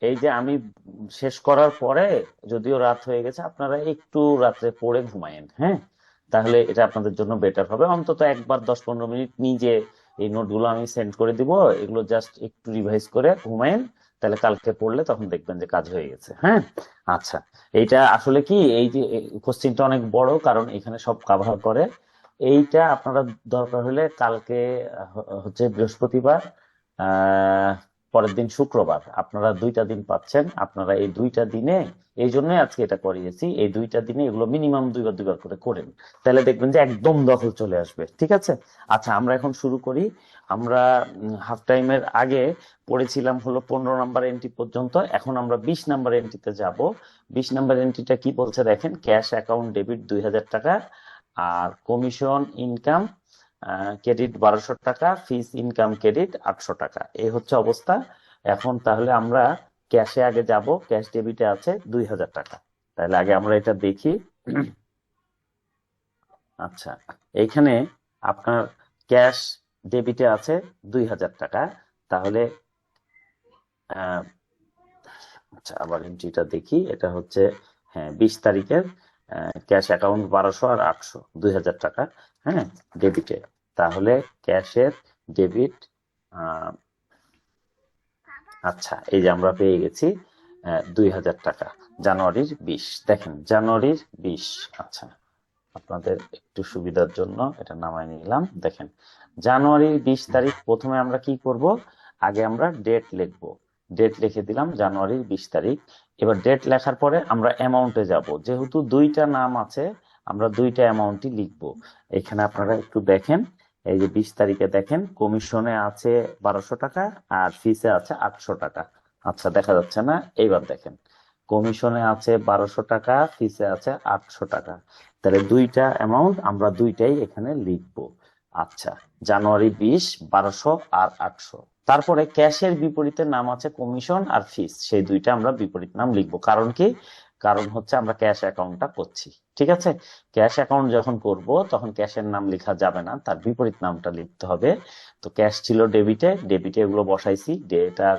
এই যে আমি শেষ করার পরে, যদিও রাত হয়ে গেছে, আপনারা একটু রাত্রে পড়ে ঘুমায়েন, হ্যাঁ? তাহলে এটা আপনাদের জন্য বেটার হবে। অন্তত একবার 10-15 মিনিট নিজে এই নোটগুলো আমি সেন্ড করে দিব, এগুলো জাস্ট একটু রিভাইজ করে ঘুমায়েন। তাহলে কালকে পড়লে তখন দেখবেন যে কাজ হয়ে গেছে, হ্যাঁ? আচ্ছা, এইটা আসলে কি, এই যে কোশ্চিনটা অনেক বড়, কারণ এখানে সব কাভার করে। এইটা আপনারা দরকার হলে কালকে হচ্ছে বৃহস্পতিবার, আহ পরের দিন শুক্রবার, আপনারা 2টা দিন পাচ্ছেন। আপনারা এই 2টা দিনে, এই জন্যই আজকে এটা করিয়েছি, এই 2টা দিনে এগুলো মিনিমাম 2বার করে করেন। তাহলে দেখবেন যে একদম দখল চলে আসবে, ঠিক আছে? আচ্ছা, আমরা এখন শুরু করি। আমরা হাফ টাইমের আগে পড়েছিলাম হলো 15 নাম্বার এন্ট্রি পর্যন্ত। এখন আমরা 20 নাম্বার এন্ট্রিতে যাব। 20 নাম্বার এন্ট্রিটা কি বলছে দেখেন, ক্যাশ অ্যাকাউন্ট ডেবিট 2000 টাকা, আর কমিশন ইনকাম ক্রেডিট 1200 টাকা, ফিস ইনকাম ক্রেডিট 800 টাকা। এই হচ্ছে অবস্থা। এখন তাহলে আমরা ক্যাশে আগে যাব, ক্যাশ ডেবিটে আছে 2000 টাকা। তাহলে আগে আমরা এটা দেখি। আচ্ছা, এইখানে আপনার ক্যাশ ডেবিটে আছে 2000 টাকা। তাহলে আহ, আচ্ছা, আবার এন্ট্রিটা দেখি। এটা হচ্ছে, হ্যাঁ, 20 তারিখের ক্যাশ অ্যাকাউন্ট 1200 আর 800, 2000 টাকা, হ্যাঁ, ডেবিটে। তাহলে ক্যাশের ডেবিট, আচ্ছা, এই যে আমরা পেয়ে গেছি 2000 টাকা। জানুয়ারির 20, দেখেন জানুয়ারির 20। আচ্ছা, আপনাদের একটু সুবিধার জন্য এটা নামায় নিলাম। দেখেন জানুয়ারির 20 তারিখ, প্রথমে আমরা কি করব, আগে আমরা ডেট লিখব। ডেট লিখে দিলাম জানুয়ারির 20 তারিখ। এবার ডেট লেখার পরে আমরা অ্যামাউন্টে যাব, যেহেতু দুইটা নাম আছে আমরা দুইটা অ্যামাউন্টই লিখব। এখানে আপনারা একটু দেখেন, এই যে 20 তারিখে দেখেন কমিশনে আছে 1200 টাকা আর ফিসে আছে 800 টাকা। আচ্ছা, দেখা যাচ্ছে না? এইবার দেখেন কমিশনে আছে 1200 টাকা, ফিসে আছে 800 টাকা। তাহলে দুইটা অ্যামাউন্ট আমরা দুইটাই এখানে লিখবো। আচ্ছা, জানুয়ারি 20, 1200 আর 800। তারপরে ক্যাশের বিপরীতে নাম আছে কমিশন আর ফিস, সেই দুইটা আমরা বিপরীত নাম লিখবো। কারণ কি? কারণ হচ্ছে আমরা ক্যাশ অ্যাকাউন্টটা করছি, ঠিক আছে? ক্যাশ অ্যাকাউন্ট যখন করব তখন ক্যাশের নাম লেখা যাবে না, তার বিপরীত নামটা লিখতে হবে। তো ক্যাশ ছিল ডেবিটে, ডেবিটে এগুলো বসাইছি। ডেটার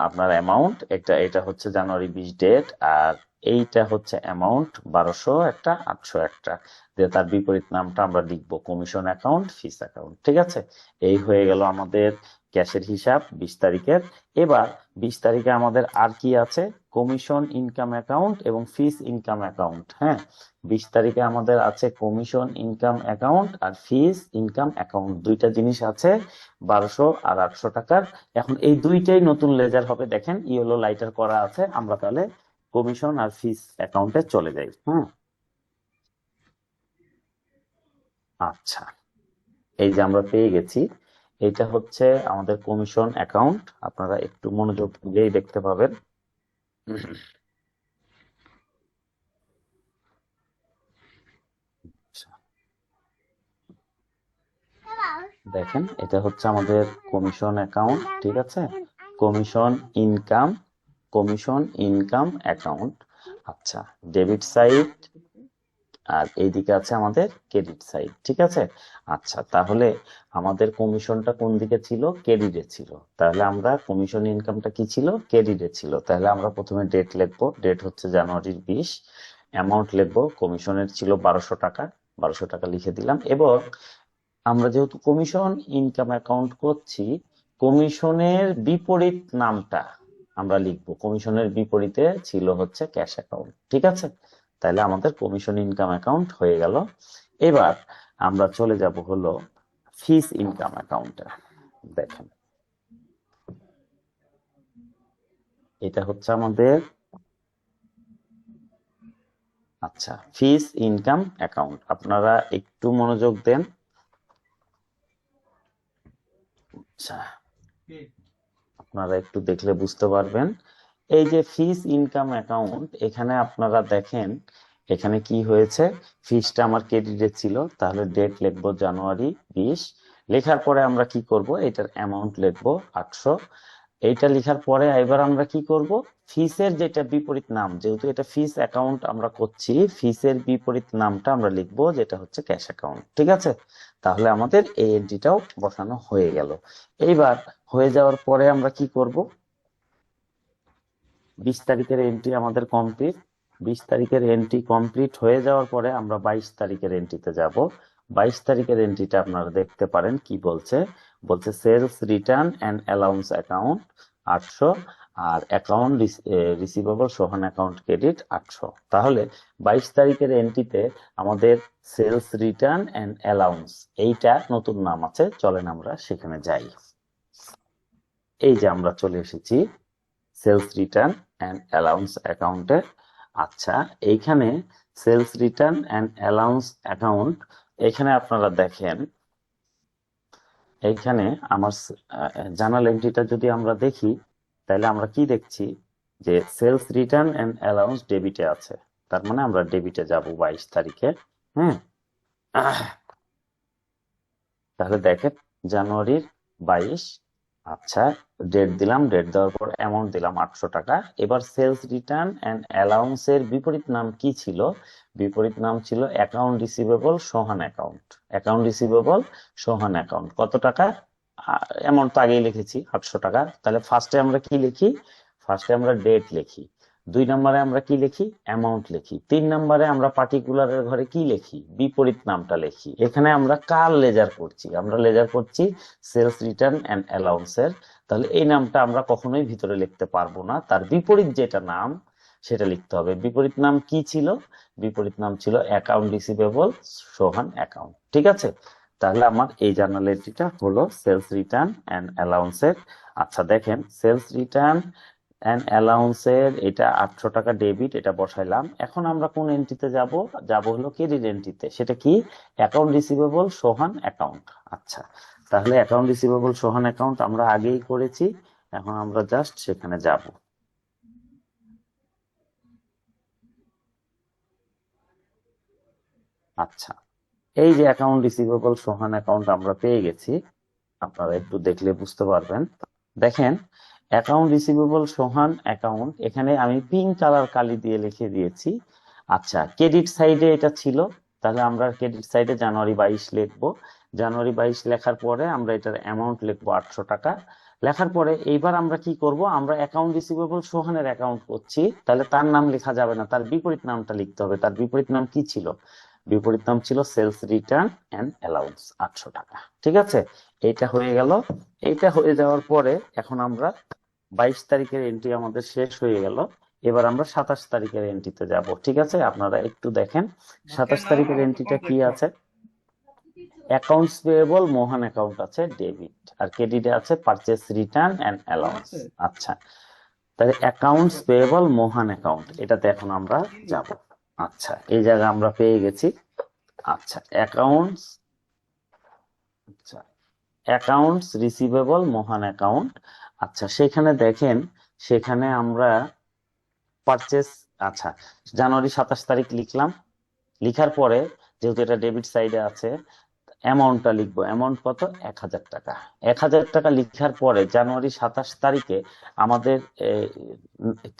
আপনার অ্যামাউন্ট, এটা হচ্ছে জানুয়ারি 20 ডেট, আর এইটা হচ্ছে অ্যামাউন্ট 1200 একটা, 800 একটা। দিয়ে তার বিপরীত নামটা আমরা লিখবো কমিশন অ্যাকাউন্ট, ফিস অ্যাকাউন্ট, ঠিক আছে? এই হয়ে গেল আমাদের ক্যাশের হিসাব 20 তারিখের। এবার 20 তারিখে আমাদের আর কি আছে? কমিশন ইনকাম অ্যাকাউন্ট এবং ফিস ইনকাম অ্যাকাউন্ট। হ্যাঁ, 20 তারিখে আমাদের আছে কমিশন ইনকাম অ্যাকাউন্ট আর ফিস ইনকাম অ্যাকাউন্ট, দুইটা জিনিস আছে 1200 আর 800 টাকার। এখন এই দুইটাই নতুন লেজার হবে, দেখেন ইয়েলো লাইটার করা আছে। আমরা তাহলে কমিশন আর ফিস অ্যাকাউন্টে চলে যাই। আচ্ছা, এই যে আমরা পেয়ে গেছি, এটা হচ্ছে আমাদের কমিশন অ্যাকাউন্ট। আপনারা একটু মনোযোগ দিয়েই দেখতে পাবেন। আচ্ছা, দেখেন এটা হচ্ছে আমাদের কমিশন অ্যাকাউন্ট, ঠিক আছে? Commission income account. আচ্ছা, ডেবিট সাইড আর এইদিকে আছে আমাদের ক্রেডিট সাইড, ঠিক আছে? আচ্ছা, তাহলে আমাদের কমিশনটা কোন দিকে ছিল? ক্রেডিটে ছিল। তাহলে আমরা কমিশন ইনকামটা কি ছিল? ক্রেডিটে ছিল। তাহলে আমরা প্রথমে ডেট লিখবো, ডেট হচ্ছে জানুয়ারির 20। অ্যামাউন্ট লিখবো, কমিশনের ছিল 1200 টাকা, 1200 টাকা লিখে দিলাম। এবং আমরা যেহেতু কমিশন ইনকাম অ্যাকাউন্ট করছি, কমিশনের বিপরীত নামটা আমরা লিখবো। কমিশনের বিপরীতে ছিল হচ্ছে ক্যাশ অ্যাকাউন্ট, ঠিক আছে? তাহলে আমাদের কমিশন ইনকাম অ্যাকাউন্ট হয়ে গেল। এবার আমরা চলে যাব হলো ফিস ইনকাম অ্যাকাউন্টে। দেখেন এটা হচ্ছে আমাদের, আচ্ছা, ফিস ইনকাম অ্যাকাউন্ট। আপনারা একটু মনোযোগ দেন। আচ্ছা, আপনারা একটু দেখলে বুঝতে পারবেন। এই যে ফিস ইনকাম অ্যাকাউন্ট, এখানে আপনারা দেখেন এখানে কি হয়েছে, ফিসটা আমার ক্রেডিটে ছিল, তাহলে ডেট লিখবো জানুয়ারি 20। লেখার পরে আমরা কি করব, এটার অ্যামাউন্ট লিখবো 800। এইটা লেখার পরে এবার আমরা কি করব, ফিসের যেটা বিপরীত নাম, যেহেতু এটা ফিস অ্যাকাউন্ট আমরা করছি, ফিসের বিপরীত নামটা আমরা লিখবো, যেটা হচ্ছে ক্যাশ অ্যাকাউন্ট, ঠিক আছে? তাহলে আমাদের এই এন্ট্রিটাও বসানো হয়ে গেল। এইবার হয়ে যাওয়ার পরে আমরা কি করব, 20 তারিখের এন্ট্রি আমাদের কমপ্লিট। 20 তারিখের এন্ট্রি কমপ্লিট হয়ে যাওয়ার পরে আমরা 22 তারিখের এন্ট্রিতে যাব। 22 তারিখের এন্ট্রিটা আপনারা দেখতে পারেন কি বলছে, বলছে sales return and allowance account 800 আর account receivable Sohan account credit 800। তাহলে 22 তারিখের এন্ট্রিতে আমাদের সেলস রিটার্ন অ্যান্ড অ্যালাউন্স, এইটা নতুন নাম আছে, চলেন আমরা সেখানে যাই। এই যে আমরা চলে এসেছি সেলস রিটার্ন অ্যান্ড অ্যালাউন্স অ্যাকাউন্টে। আচ্ছা, এইখানে sales return and allowance account, এখানে আপনারা দেখেন, এইখানে আমার জার্নাল এন্ট্রিটা যদি আমরা দেখি, তাহলে আমরা কি দেখছি যে সেলস রিটার্ন অ্যান্ড অ্যালাউন্স ডেবিটে আছে। তার মানে আমরা ডেবিটে যাব 22 তারিখে। তাহলে দেখেন জানুয়ারির 22। আচ্ছা, ডেট দিলাম, ডেট দেওয়ার পর অ্যামাউন্ট দিলাম 800 টাকা। এবার সেলস রিটার্ন অ্যান্ড অ্যালাউন্সের বিপরীত নাম কি ছিল? বিপরীত নাম ছিল account receivable Sohan account. Account receivable Sohan account কত টাকা? অ্যামাউন্ট তো আগেই লিখেছি 800 টাকা। তাহলে ফার্স্টে আমরা কি লিখি? ফার্স্টে আমরা ডেট লিখি। 2 নম্বরে আমরা কি লিখি? অ্যামাউন্ট লিখি। 3 নম্বরে আমরা পার্টিকুলারের ঘরে কি লিখি? বিপরীত নামটা লিখি। এখানে আমরা কার লেজার করছি? আমরা লেজার করছি সেলস রিটার্ন অ্যান্ড অ্যালাউন্সের। তাহলে এই নামটা আমরা কখনোই ভিতরে লিখতে পারবো না, তার বিপরীত যেটা নাম সেটা লিখতে হবে। বিপরীত নাম কি ছিল? বিপরীত নাম ছিল অ্যাকাউন্ট রিসিভেবল সোহান অ্যাকাউন্ট। ঠিক আছে, তাহলে আমার এই জার্নাল এন্ট্রিটা হলো সেলস রিটার্ন অ্যান্ড অ্যালাউন্সের। আচ্ছা দেখেন, সেলস রিটার্ন অ্যান্ড অ্যালাউন্সের এটা 800 টাকা ডেবিট, এটা বসাইলাম। এখন আমরা কোন এন্ট্রিতে যাব? যাব হলো ক্রেডিট এন্ট্রিতে। সেটা কি? Account receivable Sohan account. আচ্ছা, তাহলে অ্যাকাউন্ট রিসিভেবল সোহান অ্যাকাউন্ট আমরা আগেই করেছি, এখন আমরা জাস্ট সেখানে যাব। আচ্ছা, এই যে অ্যাকাউন্ট রিসিভেবল সোহান অ্যাকাউন্ট আমরা পেয়ে গেছি, আপনারা একটু দেখলে বুঝতে পারবেন। দেখেন, অ্যাকাউন্ট রিসিভেবল সোহান অ্যাকাউন্ট, এখানে আমি পিঙ্ক কালার কালি দিয়ে লিখে দিয়েছি। আচ্ছা, ক্রেডিট সাইডে এটা ছিল, তাহলে আমরা ক্রেডিট সাইডে জানুয়ারি 22 লিখবো। জানুয়ারি 22 লেখার পরে আমরা এটার অ্যামাউন্ট লিখবো 800 টাকা। লেখার পরে এইবার আমরা কি করব? আমরা অ্যাকাউন্ট রিসিভেবল সোহানের অ্যাকাউন্ট করছি, তাহলে তার নাম লেখা যাবে না, তার বিপরীত নামটা লিখতে হবে। তার বিপরীত নাম কি ছিল? বিপরীত নাম ছিল সেলস রিটার্ন অ্যান্ড অ্যালাউন্স, 800 টাকা। ঠিক আছে, এইটা হয়ে গেল। এইটা হয়ে যাওয়ার পরে এখন আমরা 22 তারিখের এন্ট্রি আমাদের শেষ হয়ে গেল। এবার আমরা 27 তারিখের এন্ট্রিতে যাব। ঠিক আছে, আপনারা একটু দেখেন 27 তারিখের এন্ট্রিটা কি আছে। অ্যাকাউন্টস পেয়েবল মোহন অ্যাকাউন্ট আছে ডেবিট, আর ক্রেডিটে আছে পারচেস রিটার্ন অ্যান্ড অ্যালাউন্স। আচ্ছা, তাহলে অ্যাকাউন্টস পেয়েবল মোহন অ্যাকাউন্ট, এটাতে এখন আমরা যাব। আচ্ছা, এই জায়গা আমরা পেয়ে গেছি। আচ্ছা, অ্যাকাউন্টস, আচ্ছা অ্যাকাউন্টস রিসিভেবল মোহন অ্যাকাউন্ট। আচ্ছা, সেখানে দেখেন, সেখানে আমরা পারচেস, আচ্ছা জানুয়ারি 27 তারিখ লিখলাম। লিখার পরে যেহেতু এটা ডেবিট সাইডে আছে, অ্যামাউন্টটা লিখবো। অ্যামাউন্ট কত? 1000 টাকা। 1000 টাকা লিখার পরে জানুয়ারি 27 তারিখে আমাদের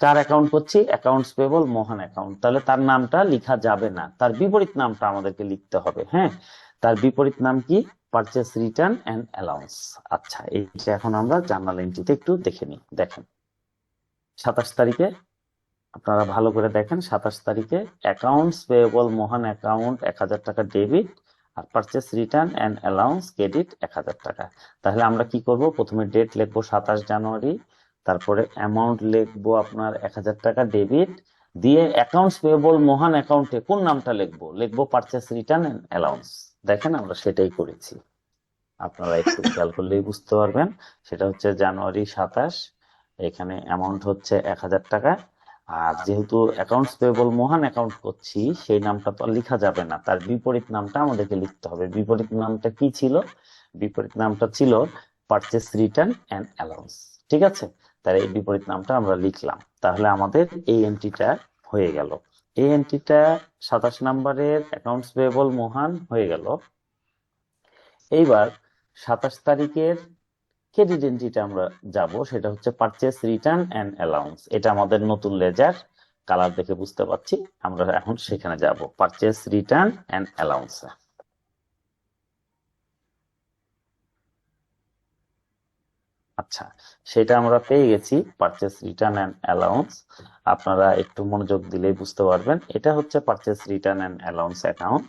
কার অ্যাকাউন্ট করছি? অ্যাকাউন্টস পেবল মোহন অ্যাকাউন্ট, তাহলে তার নামটা লিখা যাবে না, তার বিপরীত নামটা আমাদেরকে লিখতে হবে। হ্যাঁ, তার বিপরীত নাম কি? Purchase return and allowance. আচ্ছা, এইটা এখন আমরা জার্নাল এন্ট্রিতে একটু দেখে নিই। দেখেন 27 তারিখে, আপনারা ভালো করে দেখেন, 27 তারিখে অ্যাকাউন্টস পেয়েবল মোহন অ্যাকাউন্ট 1000 টাকা ডেবিট, আর purchase return and allowance credit 1000 টাকা। তাহলে আমরা কি করব? প্রথমে ডেট লিখবো 27 জানুয়ারি, তারপরে অ্যামাউন্ট লিখবো আপনার 1000 টাকা ডেবিট, দিয়ে অ্যাকাউন্টস পেয়েবল মোহন অ্যাকাউন্টে কোন নামটা লিখবো? লিখবো পারচেস রিটার্ন অ্যান্ড অ্যালাউন্স। দেখেন আমরা সেটাই করেছি, আপনারা একটু খেয়াল করলেই বুঝতে পারবেন। সেটা হচ্ছে জানুয়ারি 27, এখানে অ্যামাউন্ট হচ্ছে 1000 টাকা। আর যেহেতু অ্যাকাউন্টস পেয়েবল মোহন অ্যাকাউন্ট করছি, সেই নামটা তো আর লেখা যাবে না, তার বিপরীত নামটা আমাদেরকে লিখতে হবে। বিপরীত নামটা কি ছিল? বিপরীত নামটা ছিল পারচেস রিটার্ন অ্যান্ড অ্যালাউন্স। ঠিক আছে, তাহলে এই বিপরীত নামটা আমরা লিখলাম। তাহলে আমাদের এই এন্ট্রিটা হয়ে গেল। এই এন্ট্রিটা 27 নম্বরের অ্যাকাউন্টস পেয়েবল মোহন হয়ে গেল। এইবার 27 তারিখের ক্রেডিট এন্ট্রিটা আমরা যাব, সেটা হচ্ছে পারচেস রিটার্ন অ্যান্ড অ্যালাউন্স। এটা আমাদের নতুন লেজার, কালার দেখে বুঝতে পারছি। আমরা এখন সেখানে যাব, পারচেস রিটার্ন অ্যান্ড অ্যালাউন্স। আচ্ছা, সেটা আমরা পেয়ে গেছি, পারচেস রিটার্ন অ্যান্ড অ্যালাউন্স। আপনারা একটু মনোযোগ দিলেই বুঝতে পারবেন, এটা হচ্ছে purchase return and allowance account.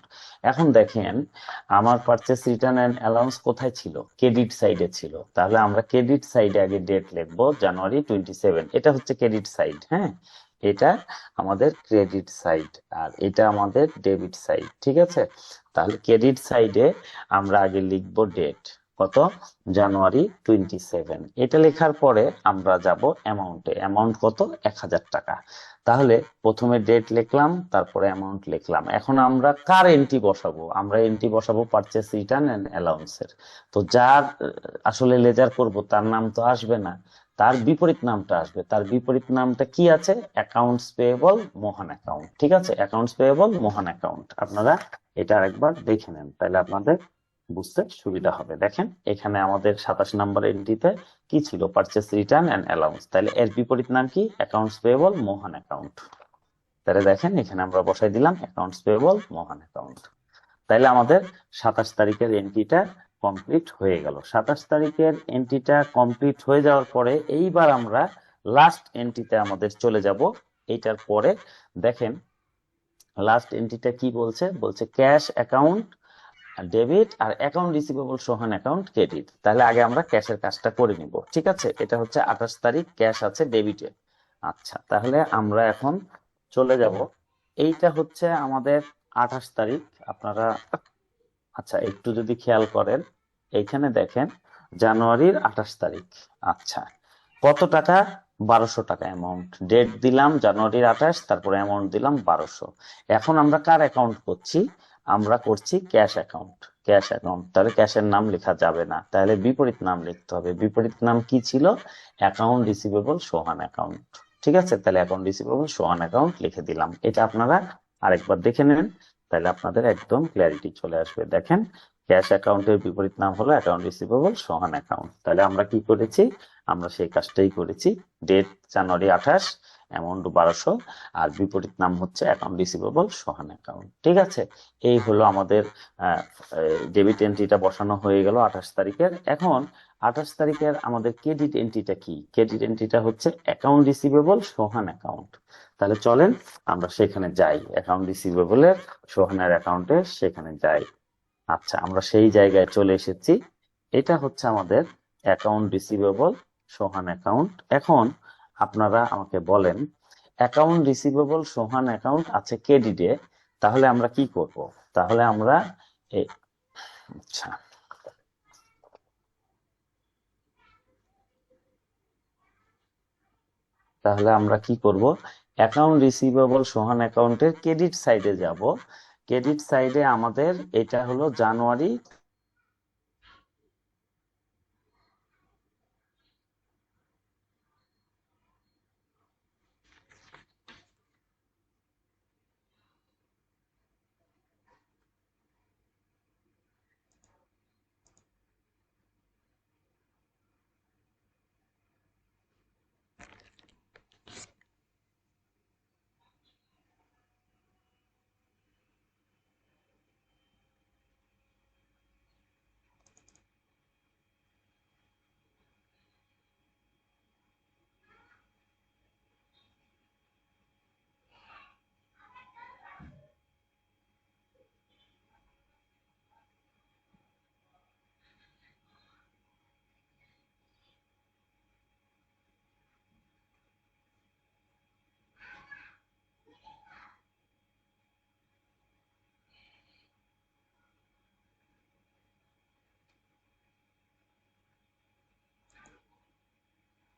এখন দেখেন, আমার পারচেস রিটার্ন অ্যান্ড অ্যালাউন্স কোথায় ছিল? ক্রেডিট সাইডে ছিল। তাহলে আমরা ক্রেডিট সাইডে আগে ডেট লিখবো, জানুয়ারি 27। এটা হচ্ছে ক্রেডিট সাইড। হ্যাঁ, এটা আমাদের ক্রেডিট সাইড, আর এটা আমাদের ডেবিট সাইড। ঠিক আছে, তাহলে ক্রেডিট সাইডে আমরা আগে লিখবো ডেট কত? জানুয়ারি 27। এটা লেখার পরে আমরা যাব অ্যামাউন্টে। অ্যামাউন্ট কত? 1000 টাকা। তাহলে প্রথমে ডেট লিখলাম, তারপরে অ্যামাউন্ট লিখলাম। এখন আমরা কার এন্ট্রি বসাবো? আমরা এন্ট্রি বসাবো পারচেস রিটার্ন এন্ড অ্যালাউন্সের। তো যার আসলে লেজার করব তার নাম তো আসবে না, তার বিপরীত নামটা আসবে। তার বিপরীত নামটা কি আছে? Accounts payable Mohan account. ঠিক আছে, অ্যাকাউন্টস পেয়েবল মোহন অ্যাকাউন্ট। আপনারা এটা আরেকবার দেখে নেন, তাহলে আপনাদের বুঝতে সুবিধা হবে। দেখেন, এখানে আমাদের 27 নম্বর এন্ট্রিতে কি ছিল? Purchase return and allowance. তাহলে এর বিপরীত নাম কি? Accounts payable Mohan account. তাহলে দেখেন, এখানে আমরা বসাই দিলাম অ্যাকাউন্টস পেয়েবল মোহন অ্যাকাউন্ট। তাহলে আমাদের 27 তারিখের এন্ট্রিটা কমপ্লিট হয়ে গেল। 27 তারিখের এন্ট্রিটা কমপ্লিট হয়ে যাওয়ার পরে এইবার আমরা লাস্ট এন্ট্রিতে আমাদের চলে যাব। এইটার পরে দেখেন লাস্ট এন্ট্রিটা কি বলছে? বলছে ক্যাশ অ্যাকাউন্ট ডেবিট আর অ্যাকাউন্ট রিসিভেবল সমান অ্যাকাউন্ট ক্রেডিট। তাহলে আগে আমরা ক্যাশের কাজটা করে নিব, ঠিক আছে? এটা হচ্ছে 28 তারিখ, ক্যাশ আছে ডেবিটে। আচ্ছা, তাহলে আমরা এখন চলে যাব। এইটা হচ্ছে আমাদের 28 তারিখ। আপনারা আচ্ছা একটু যদি খেয়াল করেন, এইখানে দেখেন জানুয়ারির 28 তারিখ। আচ্ছা, কত টাকা? 1200 টাকা অ্যামাউন্ট। ডেট দিলাম জানুয়ারির 28, তারপরে অ্যামাউন্ট দিলাম 1200। এখন আমরা কার অ্যাকাউন্ট করছি? আমরা করছি ক্যাশ অ্যাকাউন্ট। ক্যাশ অ্যাকাউন্ট, তাহলে ক্যাশের নাম লেখা যাবে না, তাহলে বিপরীত নাম লিখতে হবে। বিপরীত নাম কি ছিল? অ্যাকাউন্ট রিসিভেবল সমান অ্যাকাউন্ট। ঠিক আছে, তাহলে অ্যাকাউন্ট রিসিভেবল সমান অ্যাকাউন্ট লিখে দিলাম। এটা আপনারা আরেকবার দেখে নেন, তাহলে আপনাদের একদম ক্ল্যারিটি চলে আসবে। দেখেন, ক্যাশ অ্যাকাউন্টের বিপরীত নাম হলো অ্যাকাউন্ট রিসিভেবল সমান অ্যাকাউন্ট। তাহলে আমরা কি করেছি? আমরা সেই কাজটাই করেছি। ডেট জানুয়ারি 28, অ্যামাউন্ট 1200, আর বিপরীত নাম হচ্ছে অ্যাকাউন্ট রিসিভেবল সমান অ্যাকাউন্ট। ঠিক আছে, এই হলো আমাদের ডেবিট এন্ট্রিটা বসানো হয়ে গেল 28 তারিখের। এখন 28 তারিখের আমাদের ক্রেডিট এন্ট্রিটা কি? ক্রেডিট এন্ট্রিটা হচ্ছে অ্যাকাউন্ট রিসিভেবল সমান অ্যাকাউন্ট। তাহলে চলেন আমরা সেখানে যাই, অ্যাকাউন্ট রিসিভেবলের সোহানের অ্যাকাউন্টে সেখানে যাই। আচ্ছা, আমরা সেই জায়গায় চলে এসেছি। এটা হচ্ছে আমাদের অ্যাকাউন্ট রিসিভেবল সোহান অ্যাকাউন্ট। এখন আপনারা আমাকে বলেন, অ্যাকাউন্ট রিসিভেবল সোহান অ্যাকাউন্ট আছে ক্রেডিটে, তাহলে আমরা কি করব? তাহলে আমরা আচ্ছা, তাহলে আমরা কি করব? অ্যাকাউন্ট রিসিভেবল সোহান অ্যাকাউন্টের ক্রেডিট সাইডে যাব। ক্রেডিট সাইডে আমাদের এটা হলো জানুয়ারি।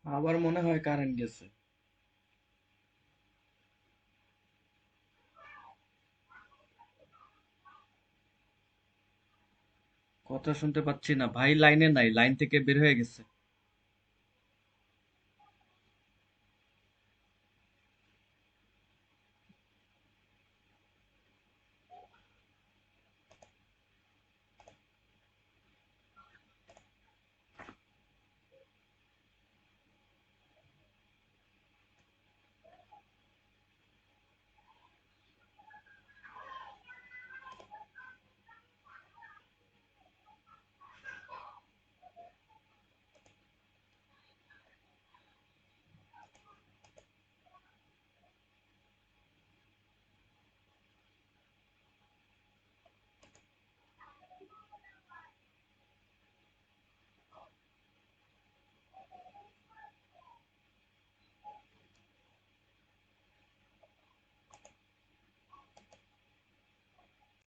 আবার মনে হয় কারেন্ট গেছে। কথা শুনতে পাচ্ছি না ভাই, লাইনে নাই, লাইন থেকে বের হয়ে গেছে।